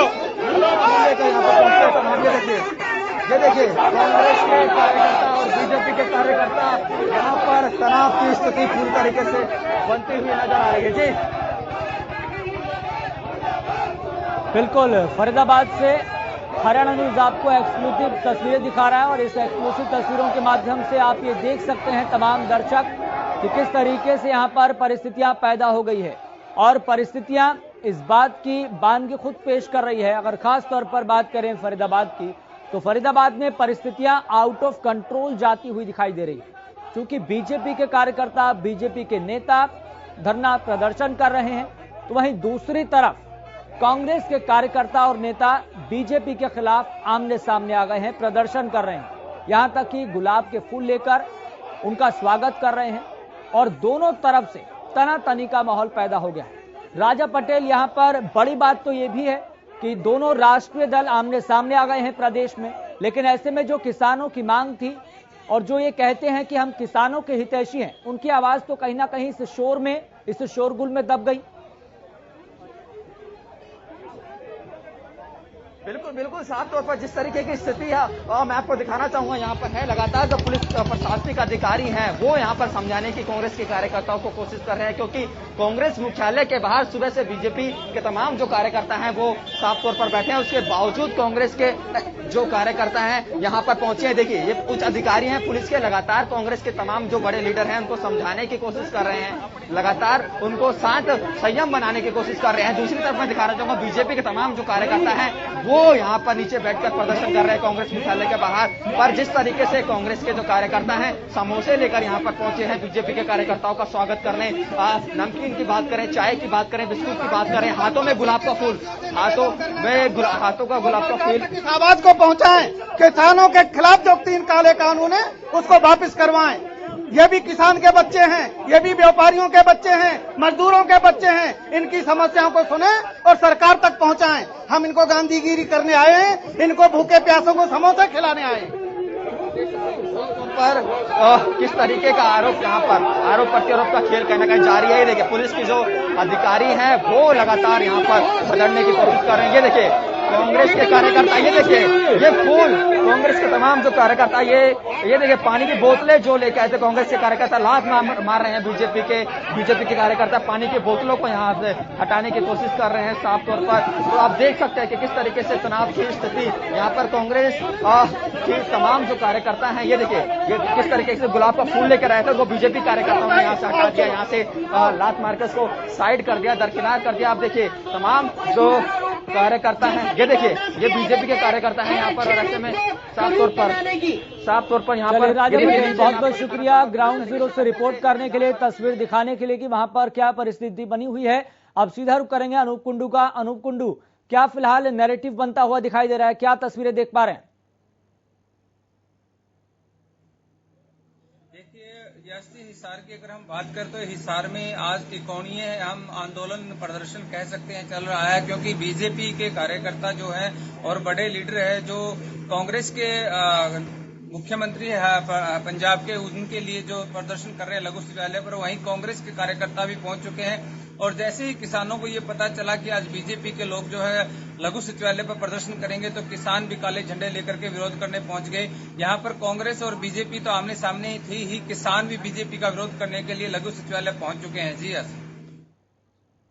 ये देखिए कांग्रेस के कार्यकर्ता और बीजेपी के कार्यकर्ता यहाँ पर तनाव की स्थिति पूरी तरीके से बनती हुई नजर आ रही है। जी बिल्कुल, फरीदाबाद से हरियाणा न्यूज आपको एक्सक्लूसिव तस्वीरें दिखा रहा है और इस एक्सक्लूसिव तस्वीरों के माध्यम से आप ये देख सकते हैं तमाम दर्शक कि किस तरीके से यहाँ पर परिस्थितियां पैदा हो गई है, और परिस्थितियां इस बात की बानगी खुद पेश कर रही है। अगर खास तौर पर बात करें फरीदाबाद की, तो फरीदाबाद में परिस्थितियां आउट ऑफ कंट्रोल जाती हुई दिखाई दे रही है, क्योंकि बीजेपी के कार्यकर्ता, बीजेपी के नेता धरना प्रदर्शन कर रहे हैं, तो वहीं दूसरी तरफ कांग्रेस के कार्यकर्ता और नेता बीजेपी के खिलाफ आमने सामने आ गए हैं, प्रदर्शन कर रहे हैं, यहां तक कि गुलाब के फूल लेकर उनका स्वागत कर रहे हैं, और दोनों तरफ से तनातनी का माहौल पैदा हो गया है। राजा पटेल, यहां पर बड़ी बात तो यह भी है कि दोनों राष्ट्रीय दल आमने सामने आ गए हैं प्रदेश में, लेकिन ऐसे में जो किसानों की मांग थी और जो ये कहते हैं कि हम किसानों के हितैषी हैं, उनकी आवाज तो कहीं ना कहीं इस शोर में, इस शोरगुल में दब गई। बिल्कुल साफ तौर पर जिस तरीके की स्थिति है मैं आपको दिखाना चाहूंगा यहाँ पर है। लगातार जो पुलिस प्रशासनिक अधिकारी हैं वो यहाँ पर समझाने की कांग्रेस के कार्यकर्ताओं को कोशिश कर रहे हैं, क्योंकि कांग्रेस मुख्यालय के बाहर सुबह से बीजेपी के तमाम जो कार्यकर्ता हैं वो साफ तौर पर बैठे हैं। उसके बावजूद कांग्रेस के जो कार्यकर्ता हैं यहाँ पर पहुंचे हैं। देखिए ये उच्च अधिकारी हैं पुलिस के, लगातार कांग्रेस के तमाम जो बड़े लीडर हैं उनको समझाने की कोशिश कर रहे हैं, लगातार उनको शांत संयम बनाने की कोशिश कर रहे हैं। दूसरी तरफ मैं दिखाना चाहूंगा बीजेपी के तमाम जो कार्यकर्ता हैं वो यहाँ पर नीचे बैठकर प्रदर्शन कर रहे हैं कांग्रेस मुख्यालय के बाहर। पर जिस तरीके से कांग्रेस के जो कार्यकर्ता हैं समोसे लेकर यहाँ पर पहुंचे हैं बीजेपी के कार्यकर्ताओं का स्वागत करने, नमकीन की बात करें, चाय की बात करें, बिस्कुट की बात करें, हाथों में गुलाब का फूल, हाथों का गुलाब का फूल, आवाज को पहुंचाएं, किसानों के खिलाफ जो 3 काले कानून है उसको वापस करवाएं। ये भी किसान के बच्चे हैं, ये भी व्यापारियों के बच्चे हैं, मजदूरों के बच्चे हैं, इनकी समस्याओं को सुने और सरकार तक पहुंचाएं। हम इनको गांधीगिरी करने आए हैं, इनको भूखे प्यासों को समोसे खिलाने आए हैं। पर किस तरीके का आरोप यहाँ पर आरोप प्रत्यारोप का खेल कहना कहीं जारी है। देखिए पुलिस की जो अधिकारी हैं वो लगातार यहाँ पर पकड़ने की कोशिश कर रहे हैं। ये देखिए कांग्रेस के कार्यकर्ता, ये देखिए ये फूल कांग्रेस के तमाम जो कार्यकर्ता, ये देखिए पानी की बोतलें जो लेके आए थे कांग्रेस के कार्यकर्ता, लात मार रहे हैं बीजेपी के कार्यकर्ता, पानी की बोतलों को यहाँ से हटाने की कोशिश कर रहे हैं साफ तौर पर। तो आप देख सकते हैं कि किस तरीके से तनाव की स्थिति यहाँ पर कांग्रेस के तमाम जो कार्यकर्ता हैं, ये देखिए ये किस तरीके से गुलाब का फूल लेकर आए थे, वो बीजेपी कार्यकर्ताओं ने यहाँ से हटा दिया, यहाँ से लात मारकर उसको साइड कर दिया, दरकिनार कर दिया। आप देखिए तमाम जो कार्यकर्ता हैं, ये देखिए ये बीजेपी के कार्यकर्ता हैं यहाँ पर, और ऐसे में साफ तौर पर यहाँ पर बहुत बहुत शुक्रिया ग्राउंड जीरो से रिपोर्ट करने के लिए, तस्वीर दिखाने के लिए कि वहां पर क्या परिस्थिति बनी हुई है। अब सीधा रुख करेंगे अनूप कुंडू का। अनूप कुंडू, क्या फिलहाल नैरेटिव बनता हुआ दिखाई दे रहा है, क्या तस्वीरें देख पा रहे हैं? देखिए ये सियासी हिसार की अगर हम बात करें तो हिसार में आज त्रिकोणीय हम आंदोलन प्रदर्शन कह सकते हैं चल रहा है, क्योंकि बीजेपी के कार्यकर्ता जो है और बड़े लीडर है जो कांग्रेस के मुख्यमंत्री है पंजाब के, उनके लिए जो प्रदर्शन कर रहे हैं लघु सचिवालय पर, वहीं कांग्रेस के कार्यकर्ता भी पहुंच चुके हैं। और जैसे ही किसानों को ये पता चला कि आज बीजेपी के लोग जो है लघु सचिवालय पर प्रदर्शन करेंगे तो किसान भी काले झंडे लेकर के विरोध करने पहुंच गए। यहाँ पर कांग्रेस और बीजेपी तो आमने सामने ही थी ही, किसान भी बीजेपी का विरोध करने के लिए लघु सचिवालय पहुंच चुके हैं। जी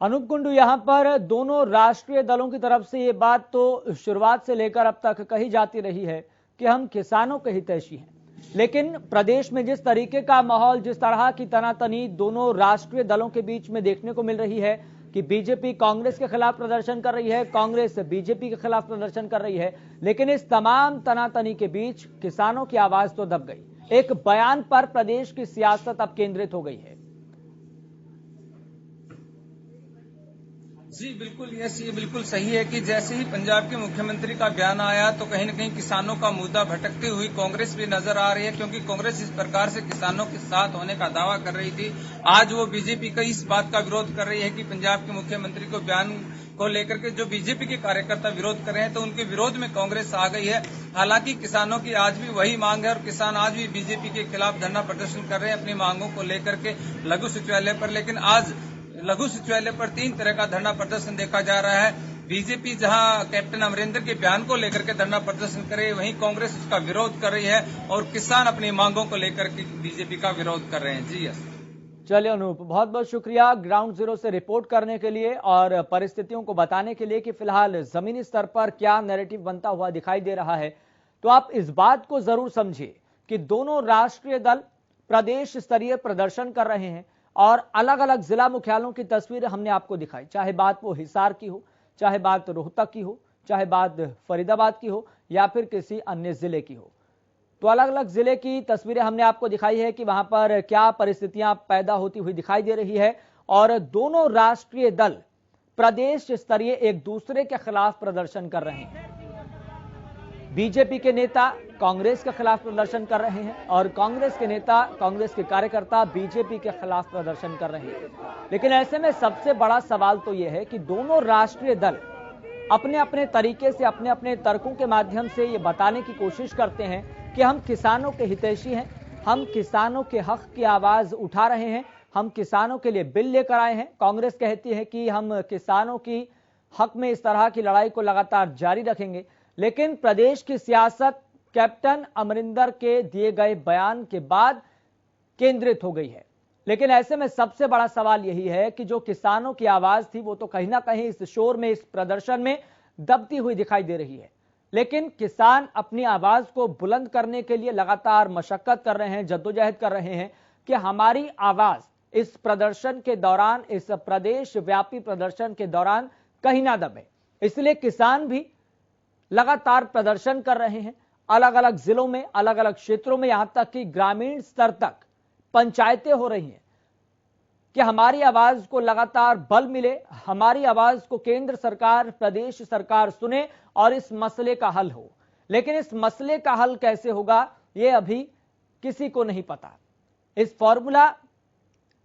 अनूप कुंडू, यहाँ पर दोनों राष्ट्रीय दलों की तरफ से ये बात तो शुरुआत से लेकर अब तक कही जाती रही है कि हम किसानों के हितैषी हैं, लेकिन प्रदेश में जिस तरीके का माहौल, जिस तरह की तनातनी दोनों राष्ट्रीय दलों के बीच में देखने को मिल रही है कि बीजेपी कांग्रेस के खिलाफ प्रदर्शन कर रही है, कांग्रेस बीजेपी के खिलाफ प्रदर्शन कर रही है, लेकिन इस तमाम तनातनी के बीच किसानों की आवाज तो दब गई। एक बयान पर प्रदेश की सियासत अब केंद्रित हो गई है। जी बिल्कुल, ये बिल्कुल सही है कि जैसे ही पंजाब के मुख्यमंत्री का बयान आया तो कहीं न कहीं किसानों का मुद्दा भटकती हुई कांग्रेस भी नजर आ रही है, क्योंकि कांग्रेस इस प्रकार से किसानों के साथ होने का दावा कर रही थी। आज वो बीजेपी का इस बात का विरोध कर रही है कि पंजाब के मुख्यमंत्री को बयान को लेकर के जो बीजेपी के कार्यकर्ता विरोध कर रहे हैं तो उनके विरोध में कांग्रेस आ गई है। हालांकि किसानों की आज भी वही मांग है और किसान आज भी बीजेपी के खिलाफ धरना प्रदर्शन कर रहे हैं अपनी मांगों को लेकर के लघु सचिवालय पर। लेकिन आज लघु सचिवालय पर 3 तरह का धरना प्रदर्शन देखा जा रहा है। बीजेपी जहां कैप्टन अमरिंदर के बयान को लेकर के धरना प्रदर्शन करे, वहीं कांग्रेस उसका विरोध कर रही है और किसान अपनी मांगों को लेकर के बीजेपी का विरोध कर रहे हैं। जी चलिए अनूप, बहुत बहुत शुक्रिया ग्राउंड जीरो से रिपोर्ट करने के लिए और परिस्थितियों को बताने के लिए कि फिलहाल जमीनी स्तर पर क्या नैरेटिव बनता हुआ दिखाई दे रहा है। तो आप इस बात को जरूर समझिए कि दोनों राष्ट्रीय दल प्रदेश स्तरीय प्रदर्शन कर रहे हैं और अलग अलग जिला मुख्यालयों की तस्वीरें हमने आपको दिखाई, चाहे बात वो हिसार की हो, चाहे बात रोहतक की हो, चाहे बात फरीदाबाद की हो या फिर किसी अन्य जिले की हो। तो अलग अलग जिले की तस्वीरें हमने आपको दिखाई है कि वहां पर क्या परिस्थितियां पैदा होती हुई दिखाई दे रही है और दोनों राष्ट्रीय दल प्रदेश स्तरीय एक दूसरे के खिलाफ प्रदर्शन कर रहे हैं। बीजेपी के नेता कांग्रेस के खिलाफ प्रदर्शन कर रहे हैं और कांग्रेस के नेता, कांग्रेस के कार्यकर्ता बीजेपी के खिलाफ प्रदर्शन कर रहे हैं। लेकिन ऐसे में सबसे बड़ा सवाल तो यह है कि दोनों राष्ट्रीय दल अपने अपने तरीके से, अपने अपने तर्कों के माध्यम से ये बताने की कोशिश करते हैं कि हम किसानों के हितैषी हैं, हम किसानों के हक की आवाज उठा रहे हैं, हम किसानों के लिए बिल लेकर आए हैं। कांग्रेस कहती है कि हम किसानों की हक में इस तरह की लड़ाई को लगातार जारी रखेंगे। लेकिन प्रदेश की सियासत कैप्टन अमरिंदर के दिए गए बयान के बाद केंद्रित हो गई है। लेकिन ऐसे में सबसे बड़ा सवाल यही है कि जो किसानों की आवाज थी वो तो कहीं ना कहीं इस शोर में, इस प्रदर्शन में दबती हुई दिखाई दे रही है। लेकिन किसान अपनी आवाज को बुलंद करने के लिए लगातार मशक्कत कर रहे हैं, जद्दोजहद कर रहे हैं कि हमारी आवाज इस प्रदर्शन के दौरान, इस प्रदेश व्यापी प्रदर्शन के दौरान कहीं ना दबे। इसलिए किसान भी लगातार प्रदर्शन कर रहे हैं अलग अलग जिलों में, अलग अलग क्षेत्रों में, यहां तक कि ग्रामीण स्तर तक पंचायतें हो रही हैं कि हमारी आवाज को लगातार बल मिले, हमारी आवाज को केंद्र सरकार, प्रदेश सरकार सुने और इस मसले का हल हो। लेकिन इस मसले का हल कैसे होगा यह अभी किसी को नहीं पता। इस फॉर्मूला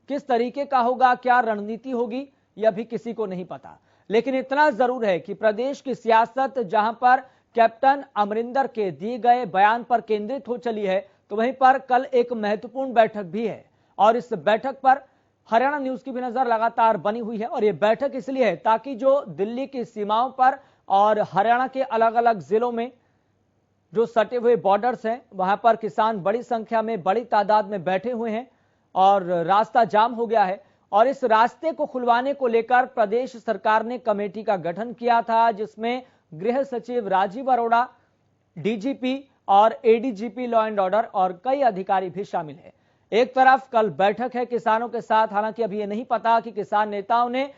किस तरीके का होगा, क्या रणनीति होगी, यह भी किसी को नहीं पता। लेकिन इतना जरूर है कि प्रदेश की सियासत जहां पर कैप्टन अमरिंदर के दिए गए बयान पर केंद्रित हो चली है, तो वहीं पर कल एक महत्वपूर्ण बैठक भी है और इस बैठक पर हरियाणा न्यूज की भी नजर लगातार बनी हुई है। और यह बैठक इसलिए है ताकि जो दिल्ली की सीमाओं पर और हरियाणा के अलग अलग जिलों में जो सटे हुए बॉर्डर्स हैं, वहां पर किसान बड़ी संख्या में, बड़ी तादाद में बैठे हुए हैं और रास्ता जाम हो गया है। और इस रास्ते को खुलवाने को लेकर प्रदेश सरकार ने कमेटी का गठन किया था, जिसमें गृह सचिव राजीव अरोड़ा, डीजीपी और एडीजीपी लॉ एंड ऑर्डर और कई अधिकारी भी शामिल है। एक तरफ कल बैठक है किसानों के साथ, हालांकि अभी यह नहीं पता कि किसान नेताओं ने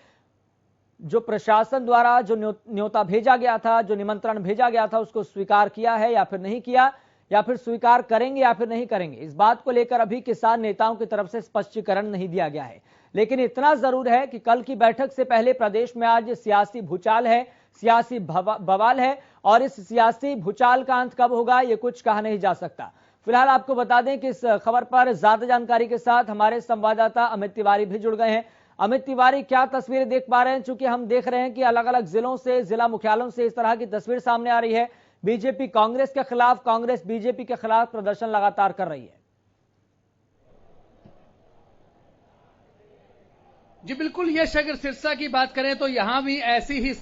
जो प्रशासन द्वारा जो न्योता भेजा गया था, जो निमंत्रण भेजा गया था, उसको स्वीकार किया है या फिर नहीं किया, या फिर स्वीकार करेंगे या फिर नहीं करेंगे। इस बात को लेकर अभी किसान नेताओं की तरफ से स्पष्टीकरण नहीं दिया गया है। लेकिन इतना जरूर है कि कल की बैठक से पहले प्रदेश में आज सियासी भूचाल है, सियासी बवाल है और इस सियासी भूचाल का अंत कब होगा ये कुछ कहा नहीं जा सकता। फिलहाल आपको बता दें कि इस खबर पर ज्यादा जानकारी के साथ हमारे संवाददाता अमित तिवारी भी जुड़ गए हैं। अमित तिवारी, क्या तस्वीरें देख पा रहे हैं? चूंकि हम देख रहे हैं कि अलग अलग जिलों से, जिला मुख्यालयों से इस तरह की तस्वीर सामने आ रही है। बीजेपी कांग्रेस के खिलाफ, कांग्रेस बीजेपी के खिलाफ प्रदर्शन लगातार कर रही है। जी बिल्कुल यश, अगर सिरसा की बात करें तो यहां भी ऐसी ही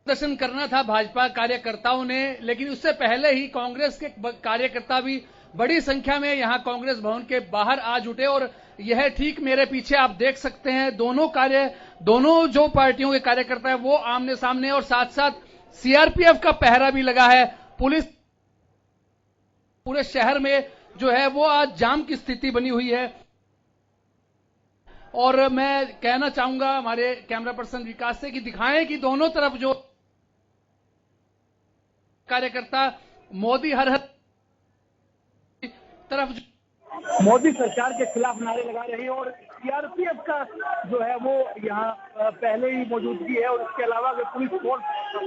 प्रदर्शन करना था भाजपा कार्यकर्ताओं ने, लेकिन उससे पहले ही कांग्रेस के कार्यकर्ता भी बड़ी संख्या में यहां कांग्रेस भवन के बाहर आ जुटे। और यह ठीक मेरे पीछे आप देख सकते हैं, दोनों जो पार्टियों के कार्यकर्ता हैं वो आमने सामने, और साथ साथ सीआरपीएफ का पहरा भी लगा है। पुलिस पूरे शहर में जो है वो आज जाम की स्थिति बनी हुई है। और मैं कहना चाहूंगा हमारे कैमरा पर्सन विकास से कि दिखाएं कि दोनों तरफ जो कार्यकर्ता मोदी हर तरफ मोदी सरकार के खिलाफ नारे लगा रहे हैं, और सीआरपीएफ का जो है वो यहाँ पहले ही मौजूदगी है। और इसके अलावा पुलिस फोर्स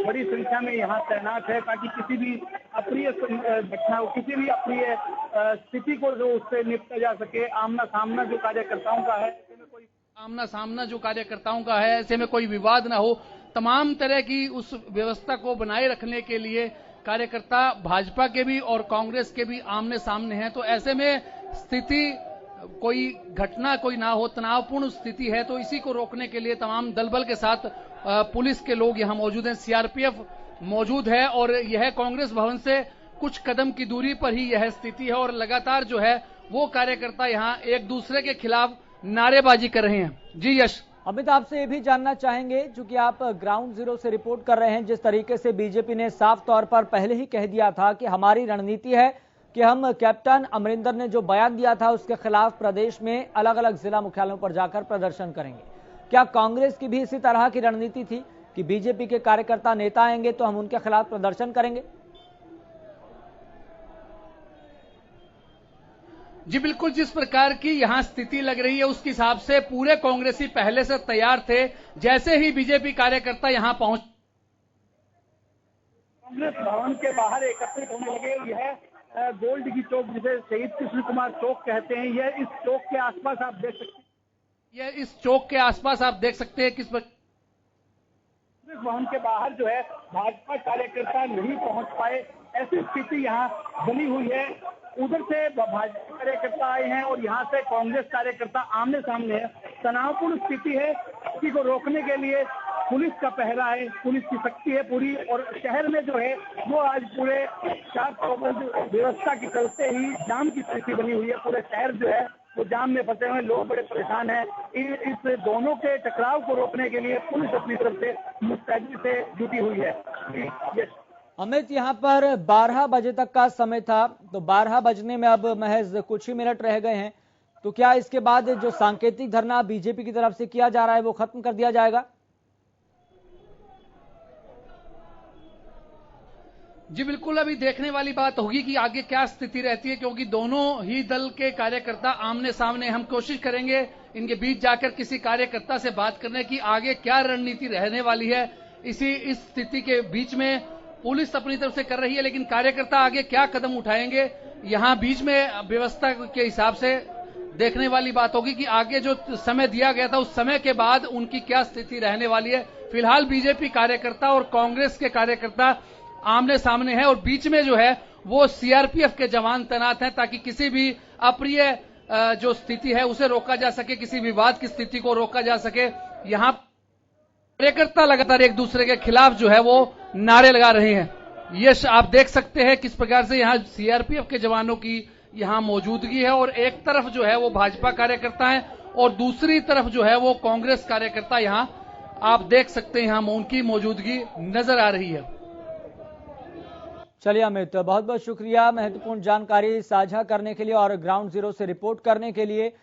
बड़ी संख्या में यहाँ तैनात है, ताकि किसी भी अप्रिय घटना, किसी भी अप्रिय स्थिति को जो उससे निपटा जा सके। आमना सामना जो कार्यकर्ताओं का है, ऐसे में कोई विवाद ना हो, तमाम तरह की उस व्यवस्था को बनाए रखने के लिए कार्यकर्ता भाजपा के भी और कांग्रेस के भी आमने सामने हैं। तो ऐसे में स्थिति कोई घटना कोई ना हो, तनावपूर्ण स्थिति है, तो इसी को रोकने के लिए तमाम दल बल के साथ पुलिस के लोग यहां मौजूद हैं, सीआरपीएफ मौजूद है। और यह कांग्रेस भवन से कुछ कदम की दूरी पर ही यह स्थिति है, और लगातार जो है वो कार्यकर्ता यहां एक दूसरे के खिलाफ नारेबाजी कर रहे हैं। जी यश। अमित, आपसे ये भी जानना चाहेंगे, चूंकि आप ग्राउंड जीरो से रिपोर्ट कर रहे हैं, जिस तरीके से बीजेपी ने साफ तौर पर पहले ही कह दिया था कि हमारी रणनीति है कि हम कैप्टन अमरिंदर ने जो बयान दिया था उसके खिलाफ प्रदेश में अलग अलग जिला मुख्यालयों पर जाकर प्रदर्शन करेंगे। क्या कांग्रेस की भी इसी तरह की रणनीति थी कि बीजेपी के कार्यकर्ता नेता आएंगे तो हम उनके खिलाफ प्रदर्शन करेंगे? जी बिल्कुल, जिस प्रकार की यहां स्थिति लग रही है उसके हिसाब से पूरे कांग्रेसी पहले से तैयार थे। जैसे ही बीजेपी कार्यकर्ता यहां पहुंच कांग्रेस भवन के बाहर एकत्रित होने लगे। यह गोल्ड की चौक, जिसे शहीद कृष्ण कुमार चौक कहते हैं, यह इस चौक के आसपास आप देख सकते हैं किस कांग्रेस भवन के बाहर जो है भाजपा कार्यकर्ता नहीं पहुंच पाए, ऐसी स्थिति यहाँ बनी हुई है। उधर से भाजपा कार्यकर्ता आए हैं और यहाँ से कांग्रेस कार्यकर्ता आमने सामने है। तनावपूर्ण स्थिति है, इसी को रोकने के लिए पुलिस का पहरा है, पुलिस की शक्ति है पूरी। और शहर में जो है वो आज पूरे 4 चौबंद व्यवस्था के चलते ही जाम की स्थिति बनी हुई है। पूरे शहर जो है वो जाम में फंसे हुए, लोग बड़े परेशान हैं। इस दोनों के टकराव को रोकने के लिए पुलिस अपनी तरफ से मुस्तैदी से जुटी हुई है। अमित, यहाँ पर 12 बजे तक का समय था, तो 12 बजने में अब महज कुछ ही मिनट रह गए हैं, तो क्या इसके बाद जो सांकेतिक धरना बीजेपी की तरफ से किया जा रहा है वो खत्म कर दिया जाएगा? जी बिल्कुल, अभी देखने वाली बात होगी कि आगे क्या स्थिति रहती है, क्योंकि दोनों ही दल के कार्यकर्ता आमने सामने। हम कोशिश करेंगे इनके बीच जाकर किसी कार्यकर्ता से बात करने की आगे क्या रणनीति रहने वाली है। इस स्थिति के बीच में पुलिस अपनी तरफ से कर रही है, लेकिन कार्यकर्ता आगे क्या कदम उठाएंगे, यहां बीच में व्यवस्था के हिसाब से देखने वाली बात होगी कि आगे जो समय दिया गया था उस समय के बाद उनकी क्या स्थिति रहने वाली है। फिलहाल बीजेपी कार्यकर्ता और कांग्रेस के कार्यकर्ता आमने सामने हैं, और बीच में जो है वो सीआरपीएफ के जवान तैनात हैं, ताकि किसी भी अप्रिय जो स्थिति है उसे रोका जा सके, किसी विवाद की स्थिति को रोका जा सके। यहां कार्यकर्ता लगातार एक दूसरे के खिलाफ जो है वो नारे लगा रहे हैं। यश, आप देख सकते हैं किस प्रकार से यहां सीआरपीएफ के जवानों की यहां मौजूदगी है, और एक तरफ जो है वो भाजपा कार्यकर्ता है और दूसरी तरफ जो है वो कांग्रेस कार्यकर्ता यहां आप देख सकते हैं, यहां उनकी मौजूदगी नजर आ रही है। चलिए अमित, बहुत बहुत शुक्रिया महत्वपूर्ण जानकारी साझा करने के लिए और ग्राउंड जीरो से रिपोर्ट करने के लिए।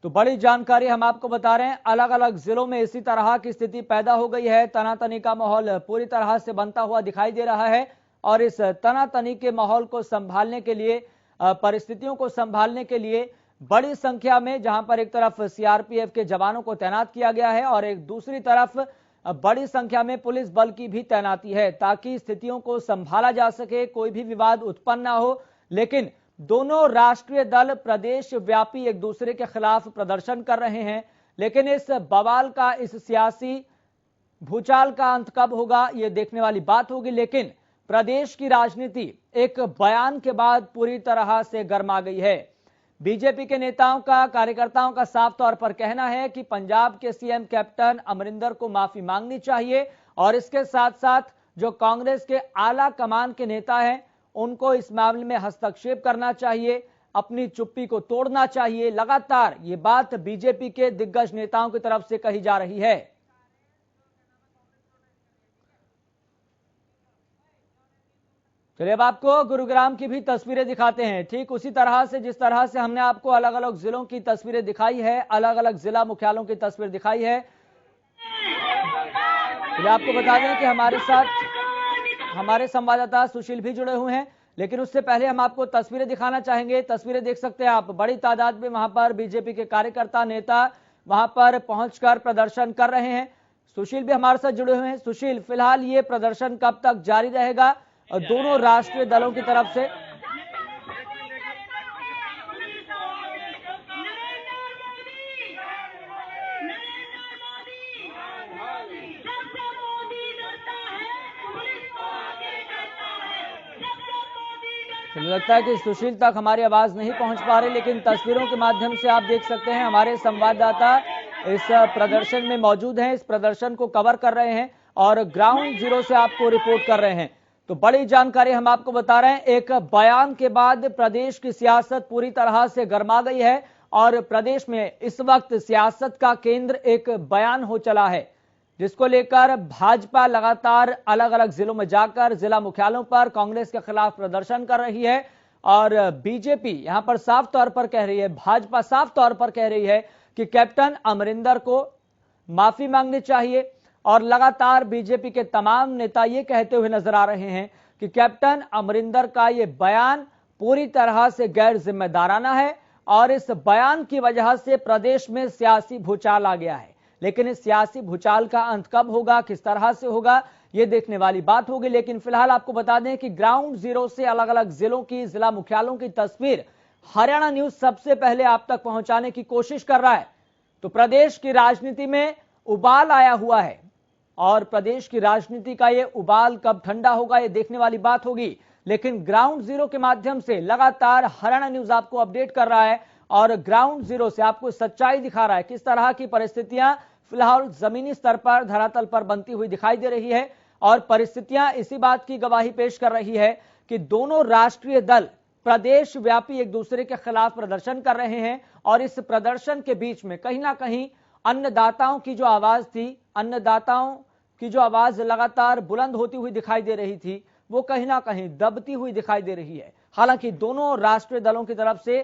तो बड़ी जानकारी हम आपको बता रहे हैं, अलग अलग जिलों में इसी तरह की स्थिति पैदा हो गई है। तनातनी का माहौल पूरी तरह से बनता हुआ दिखाई दे रहा है, और इस तनातनी के माहौल को संभालने के लिए, परिस्थितियों को संभालने के लिए बड़ी संख्या में, जहां पर एक तरफ सीआरपीएफ के जवानों को तैनात किया गया है और एक दूसरी तरफ बड़ी संख्या में पुलिस बल की भी तैनाती है ताकि स्थितियों को संभाला जा सके, कोई भी विवाद उत्पन्न ना हो। लेकिन दोनों राष्ट्रीय दल प्रदेश व्यापी एक दूसरे के खिलाफ प्रदर्शन कर रहे हैं। लेकिन इस बवाल का, इस सियासी भूचाल का अंत कब होगा, ये देखने वाली बात होगी। लेकिन प्रदेश की राजनीति एक बयान के बाद पूरी तरह से गर्मा गई है। बीजेपी के नेताओं का, कार्यकर्ताओं का साफ तौर पर कहना है कि पंजाब के सीएम कैप्टन अमरिंदर को माफी मांगनी चाहिए और इसके साथ साथ जो कांग्रेस के आला कमान के नेता हैं उनको इस मामले में हस्तक्षेप करना चाहिए, अपनी चुप्पी को तोड़ना चाहिए। लगातार ये बात बीजेपी के दिग्गज नेताओं की तरफ से कही जा रही है। चलिए अब आपको गुरुग्राम की भी तस्वीरें दिखाते हैं। ठीक उसी तरह से जिस तरह से हमने आपको अलग अलग जिलों की तस्वीरें दिखाई है, अलग अलग जिला मुख्यालयों की तस्वीर दिखाई है। चलिए आपको बता दें कि हमारे साथ हमारे संवाददाता सुशील भी जुड़े हुए हैं, लेकिन उससे पहले हम आपको तस्वीरें दिखाना चाहेंगे। तस्वीरें देख सकते हैं आप, बड़ी तादाद में वहां पर बीजेपी के कार्यकर्ता, नेता वहां पर पहुंचकर प्रदर्शन कर रहे हैं। सुशील भी हमारे साथ जुड़े हुए हैं। सुशील, फिलहाल ये प्रदर्शन कब तक जारी रहेगा और दोनों राष्ट्रीय दलों की तरफ से? मुझे लगता है कि सुशील तक हमारी आवाज नहीं पहुंच पा रही, लेकिन तस्वीरों के माध्यम से आप देख सकते हैं हमारे संवाददाता इस प्रदर्शन में मौजूद हैं, इस प्रदर्शन को कवर कर रहे हैं और ग्राउंड जीरो से आपको रिपोर्ट कर रहे हैं। तो बड़ी जानकारी हम आपको बता रहे हैं। एक बयान के बाद प्रदेश की सियासत पूरी तरह से गर्मा गई है और प्रदेश में इस वक्त सियासत का केंद्र एक बयान हो चला है, जिसको लेकर भाजपा लगातार अलग अलग जिलों में जाकर जिला मुख्यालयों पर कांग्रेस के खिलाफ प्रदर्शन कर रही है। और बीजेपी यहां पर साफ तौर पर कह रही है, भाजपा साफ तौर पर कह रही है कि कैप्टन अमरिंदर को माफी मांगनी चाहिए। और लगातार बीजेपी के तमाम नेता ये कहते हुए नजर आ रहे हैं कि कैप्टन अमरिंदर का ये बयान पूरी तरह से गैर जिम्मेदाराना है और इस बयान की वजह से प्रदेश में सियासी भूचाल आ गया है। लेकिन इस सियासी भूचाल का अंत कब होगा, किस तरह से होगा, ये देखने वाली बात होगी। लेकिन फिलहाल आपको बता दें कि ग्राउंड जीरो से अलग अलग जिलों की, जिला मुख्यालयों की तस्वीर हरियाणा न्यूज सबसे पहले आप तक पहुंचाने की कोशिश कर रहा है। तो प्रदेश की राजनीति में उबाल आया हुआ है और प्रदेश की राजनीति का ये उबाल कब ठंडा होगा, ये देखने वाली बात होगी। लेकिन ग्राउंड जीरो के माध्यम से लगातार हरियाणा न्यूज आपको अपडेट कर रहा है और ग्राउंड जीरो से आपको सच्चाई दिखा रहा है, किस तरह की परिस्थितियां फिलहाल जमीनी स्तर पर, धरातल पर बनती हुई दिखाई दे रही है। और परिस्थितियां इसी बात की गवाही पेश कर रही है कि दोनों राष्ट्रीय दल प्रदेश व्यापी एक दूसरे के खिलाफ प्रदर्शन कर रहे हैं और इस प्रदर्शन के बीच में कहीं ना कहीं अन्नदाताओं की जो आवाज थी, अन्नदाताओं की जो आवाज लगातार बुलंद होती हुई दिखाई दे रही थी, वो कहीं ना कहीं दबती हुई दिखाई दे रही है। हालांकि दोनों राष्ट्रीय दलों की तरफ से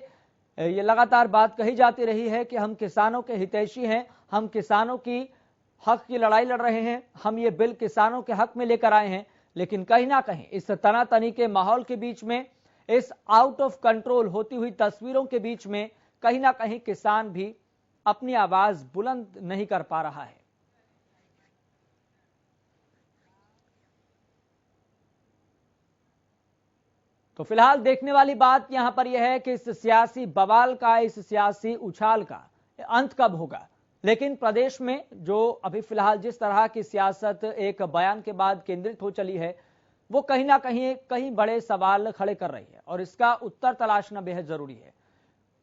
ये लगातार बात कही जाती रही है कि हम किसानों के हितैषी हैं, हम किसानों की हक की लड़ाई लड़ रहे हैं, हम ये बिल किसानों के हक में लेकर आए हैं। लेकिन कहीं ना कहीं इस तनातनी के माहौल के बीच में, इस आउट ऑफ कंट्रोल होती हुई तस्वीरों के बीच में कहीं ना कहीं किसान भी अपनी आवाज बुलंद नहीं कर पा रहा है। तो फिलहाल देखने वाली बात यहां पर यह है कि इस सियासी बवाल का, इस सियासी उछाल का अंत कब होगा। लेकिन प्रदेश में जो अभी फिलहाल जिस तरह की सियासत एक बयान के बाद केंद्रित हो चली है, वो कहीं ना कहीं बड़े सवाल खड़े कर रही है और इसका उत्तर तलाशना बेहद जरूरी है।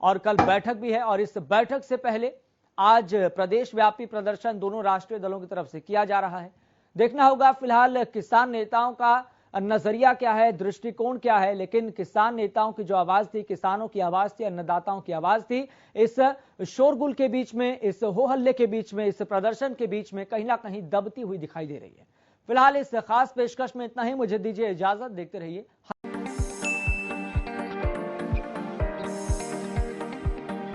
और कल बैठक भी है और इस बैठक से पहले आज प्रदेश व्यापी प्रदर्शन दोनों राष्ट्रीय दलों की तरफ से किया जा रहा है। देखना होगा फिलहाल किसान नेताओं का नजरिया क्या है, दृष्टिकोण क्या है। लेकिन किसान नेताओं की जो आवाज थी, किसानों की आवाज थी, अन्नदाताओं की आवाज थी, इस शोरगुल के बीच में, इस हो हल्ले के बीच में, इस प्रदर्शन के बीच में कहीं ना कहीं दबती हुई दिखाई दे रही है। फिलहाल इस खास पेशकश में इतना ही। मुझे दीजिए इजाजत, देखते रहिए।